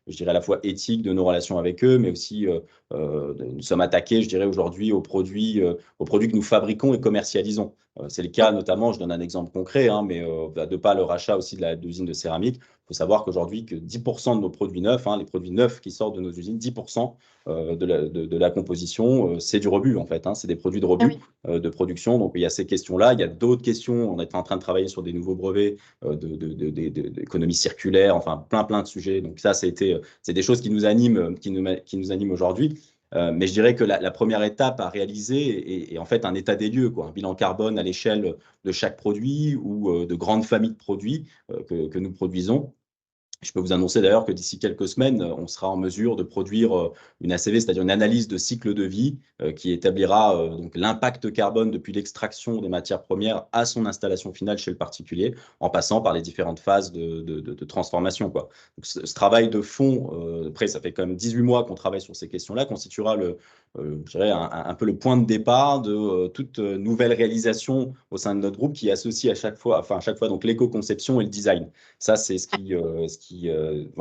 je dirais, à la fois éthique de nos relations avec eux, mais aussi nous sommes attaqués, je dirais, aujourd'hui aux produits que nous fabriquons et commercialisons. C'est le cas notamment, je donne un exemple concret, hein, mais de par le rachat aussi de l'usine de céramique, il faut savoir qu'aujourd'hui, que 10% de nos produits neufs, hein, les produits neufs qui sortent de nos usines, 10% de la composition, c'est du rebut en fait, hein, c'est des produits de Ah rebut oui. de production. Donc il y a ces questions-là, il y a d'autres questions. On est en train de travailler sur des nouveaux brevets d'économie circulaire, enfin plein de sujets. Donc ça, c'est des choses qui nous animent, qui nous animent aujourd'hui. Mais je dirais que la première étape à réaliser est en fait un état des lieux, quoi, un bilan carbone à l'échelle de chaque produit ou de grandes familles de produits que nous produisons. Je peux vous annoncer d'ailleurs que d'ici quelques semaines, on sera en mesure de produire une ACV, c'est-à-dire une analyse de cycle de vie qui établira donc l'impact carbone depuis l'extraction des matières premières à son installation finale chez le particulier, en passant par les différentes phases de transformation, quoi. Donc, ce travail de fond, après, ça fait quand même 18 mois qu'on travaille sur ces questions-là, constituera je dirais un peu le point de départ de toute nouvelle réalisation au sein de notre groupe qui associe à chaque fois donc l'éco-conception et le design. Ça, c'est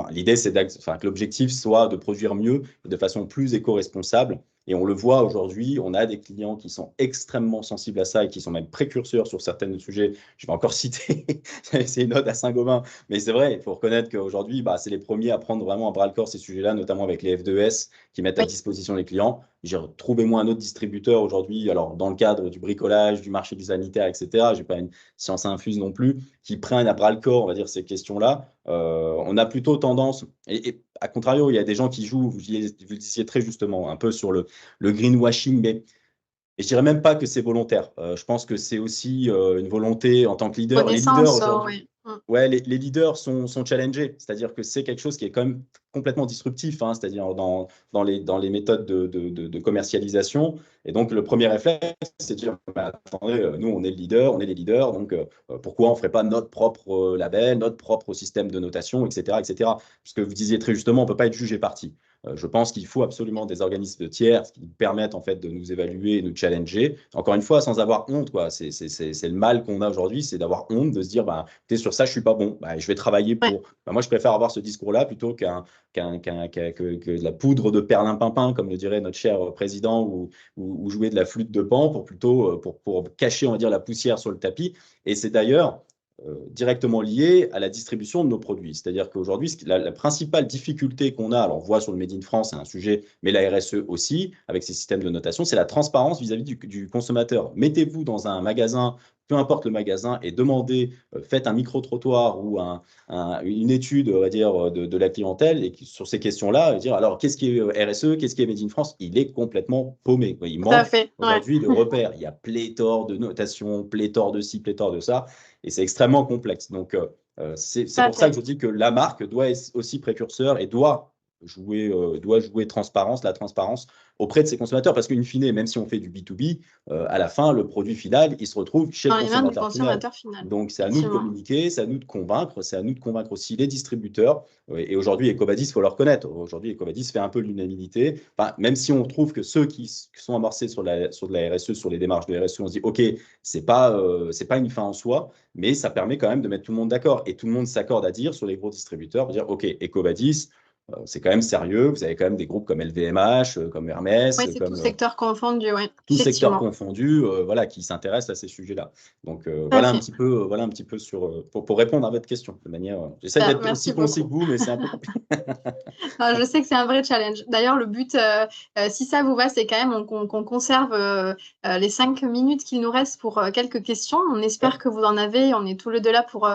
l'idée, c'est que l'objectif soit de produire mieux, de façon plus éco-responsable Et on le voit aujourd'hui, on a des clients qui sont extrêmement sensibles à ça et qui sont même précurseurs sur certains sujets. Je vais encore citer, c'est une note à Saint-Gobain, mais c'est vrai, il faut reconnaître qu'aujourd'hui, c'est les premiers à prendre vraiment à bras-le-corps ces sujets-là, notamment avec les F2S qui mettent à Oui. disposition les clients. J'ai retrouvé moi un autre distributeur aujourd'hui, alors dans le cadre du bricolage, du marché du sanitaire, etc. Je n'ai pas une science infuse non plus, qui prennent à bras-le-corps, on va dire, ces questions-là. On a plutôt tendance, et à contrario, il y a des gens qui jouent, vous le disiez très justement, un peu sur le greenwashing, mais et je dirais même pas que c'est volontaire. Je pense que c'est aussi une volonté en tant que leader. Les leaders Connaissance, aujourd'hui, oui. ouais, les leaders sont challengés. C'est-à-dire que c'est quelque chose qui est quand même complètement disruptif, hein, c'est-à-dire dans les méthodes de commercialisation. Et donc, le premier réflexe, c'est de dire, attendez, nous, on est le leader, on est les leaders, donc pourquoi on ne ferait pas notre propre label, notre propre système de notation, etc., etc. Parce que vous disiez très justement, on ne peut pas être jugé parti. Je pense qu'il faut absolument des organismes de tiers qui permettent en fait de nous évaluer et nous challenger. Encore une fois, sans avoir honte, quoi. C'est le mal qu'on a aujourd'hui, c'est d'avoir honte, de se dire, sur ça, je suis pas bon. Je vais travailler Ouais. pour. Moi, je préfère avoir ce discours-là plutôt que de la poudre de perlimpinpin, comme le dirait notre cher président, ou jouer de la flûte de Pan pour plutôt pour cacher, on va dire, la poussière sur le tapis. Et c'est d'ailleurs directement lié à la distribution de nos produits. C'est-à-dire qu'aujourd'hui, la principale difficulté qu'on a, alors on voit sur le Made in France, c'est un sujet, mais la RSE aussi, avec ces systèmes de notation, c'est la transparence vis-à-vis du consommateur. Mettez-vous dans un magasin, peu importe le magasin, et demandez, faites un micro-trottoir ou une étude, on va dire, de la clientèle et sur ces questions-là, et dire alors qu'est-ce qui est RSE, qu'est-ce qui est Made in France? Il est complètement paumé. Il Tout à manque fait. Ouais. aujourd'hui de repères. Il y a pléthore de notations, pléthore de ci, pléthore de ça, et c'est extrêmement complexe. Donc, c'est Tout à pour ça que fait. je dis que la marque doit être aussi précurseur et jouer la transparence auprès de ses consommateurs. Parce qu'in fine, même si on fait du B2B, à la fin, le produit final, il se retrouve chez le Dans les mains du consommateur final. consommateur final. Donc, c'est à nous de Effectivement. communiquer, c'est à nous de convaincre, c'est à nous de convaincre aussi les distributeurs. Et aujourd'hui, Ecovadis, il faut le reconnaître. Aujourd'hui, Ecovadis fait un peu l'unanimité. Enfin, même si on trouve que ceux qui sont amorcés sur de la RSE, sur les démarches de RSE, on se dit, OK, c'est pas une fin en soi, mais ça permet quand même de mettre tout le monde d'accord. Et tout le monde s'accorde à dire sur les gros distributeurs, dire, OK, Ecovadis, c'est quand même sérieux. Vous avez quand même des groupes comme LVMH, comme Hermès, Oui, c'est tout comme secteur confondu, oui. tout secteur Effectivement. confondu, voilà, qui s'intéressent à ces sujets-là. Donc Tout à fait. voilà un petit peu pour répondre à votre question de manière. J'essaie d'être aussi Merci concis que beaucoup. vous, mais c'est un peu compliqué. Je sais que c'est un vrai challenge. D'ailleurs, le but, si ça vous va, c'est quand même qu'on conserve les 5 minutes qu'il nous reste pour quelques questions. On espère Ouais. que vous en avez. On est tous les deux là pour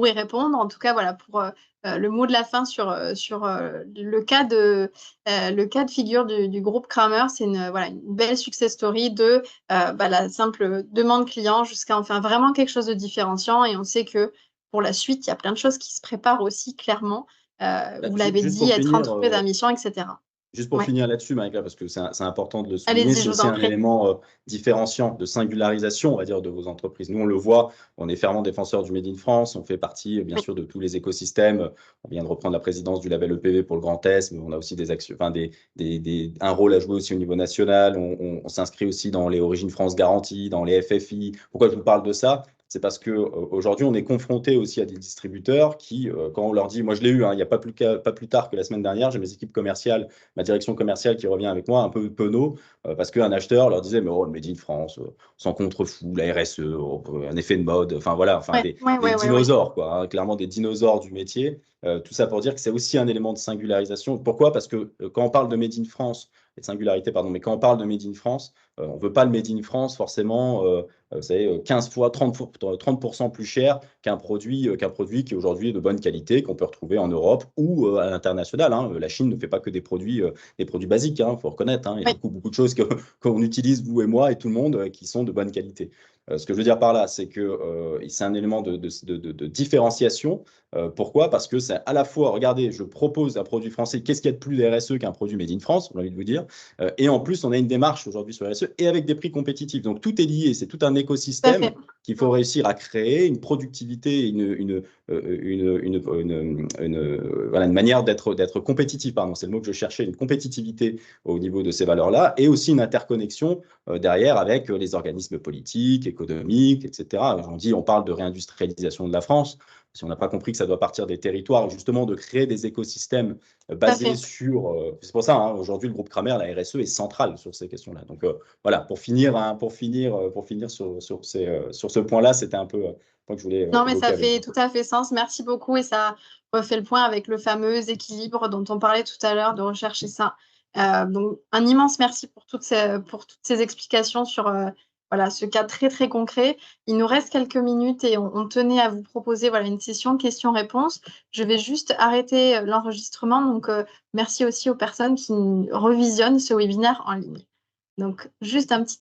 y répondre. En tout cas, voilà, pour le mot de la fin sur le cas de figure du groupe Kramer, c'est voilà, une belle success story de la simple demande client jusqu'à en faire vraiment quelque chose de différenciant. Et on sait que pour la suite, il y a plein de choses qui se préparent aussi clairement. Vous l'avez Juste dit, pour être finir, entreprise à mission, etc. Juste pour Ouais. finir là-dessus, Marie-Claire, parce que c'est important de le souligner, Allez-y, c'est je vous aussi en un prie. élément différenciant de singularisation, on va dire, de vos entreprises. Nous, on le voit, on est fervent défenseur du Made in France, on fait partie, bien Oui, sûr, de tous les écosystèmes. On vient de reprendre la présidence du label EPV pour le Grand Est, mais on a aussi des actions, enfin, un rôle à jouer aussi au niveau national. On s'inscrit aussi dans les Origines France Garantie, dans les FFI. Pourquoi je vous parle de ça? C'est parce qu'aujourd'hui, on est confronté aussi à des distributeurs qui, quand on leur dit, moi je l'ai eu, hein, il n'y a pas plus tard que la semaine dernière, j'ai mes équipes commerciales, ma direction commerciale qui revient avec moi, un peu penaud, parce qu'un acheteur leur disait, mais oh, le Made in France, sans contre-fou, la RSE, un effet de mode, enfin voilà, enfin ouais, ouais, des ouais, ouais, ouais. dinosaures, quoi, hein, clairement des dinosaures du métier. Tout ça pour dire que c'est aussi un élément de singularisation. Pourquoi? Parce que quand on parle de Made in France, et de singularité, pardon, mais quand on parle de Made in France, on ne veut pas le Made in France forcément, vous savez, 15 fois, 30% plus cher qu'un produit qui aujourd'hui est de bonne qualité, qu'on peut retrouver en Europe ou à l'international. Hein. La Chine ne fait pas que des produits basiques, il faut reconnaître. Hein. Il y a Oui, beaucoup de choses qu'on utilise, vous et moi, et tout le monde, qui sont de bonne qualité. Ce que je veux dire par là, c'est que c'est un élément de différenciation. Pourquoi? Parce que c'est à la fois, regardez, je propose un produit français, qu'est-ce qu'il y a de plus de RSE qu'un produit Made in France, j'ai envie de vous dire. Et en plus, on a une démarche aujourd'hui sur RSE et avec des prix compétitifs. Donc tout est lié, c'est tout un tout à écosystème fait. qu'il faut réussir à créer, une productivité, voilà, une manière d'être compétitif, pardon, c'est le mot que je cherchais, une compétitivité au niveau de ces valeurs-là, et aussi une interconnexion derrière avec les organismes politiques, économiques, etc. On parle de réindustrialisation de la France. si on n'a pas compris que ça doit partir des territoires, justement de créer des écosystèmes basés sur… c'est pour ça, hein, aujourd'hui, le groupe Kramer, la RSE est centrale sur ces questions-là. Donc voilà, pour finir sur ce point-là, c'était un peu point que je voulais Non, mais évoquer ça avec fait vous. tout à fait sens. Merci beaucoup. Et ça refait le point avec le fameux équilibre dont on parlait tout à l'heure, de rechercher ça. Donc, un immense merci pour toutes ces explications sur voilà, ce cas très, très concret. Il nous reste quelques minutes et on tenait à vous proposer voilà, une session questions-réponses. Je vais juste arrêter l'enregistrement. Donc, merci aussi aux personnes qui revisionnent ce webinaire en ligne. Donc, juste un petit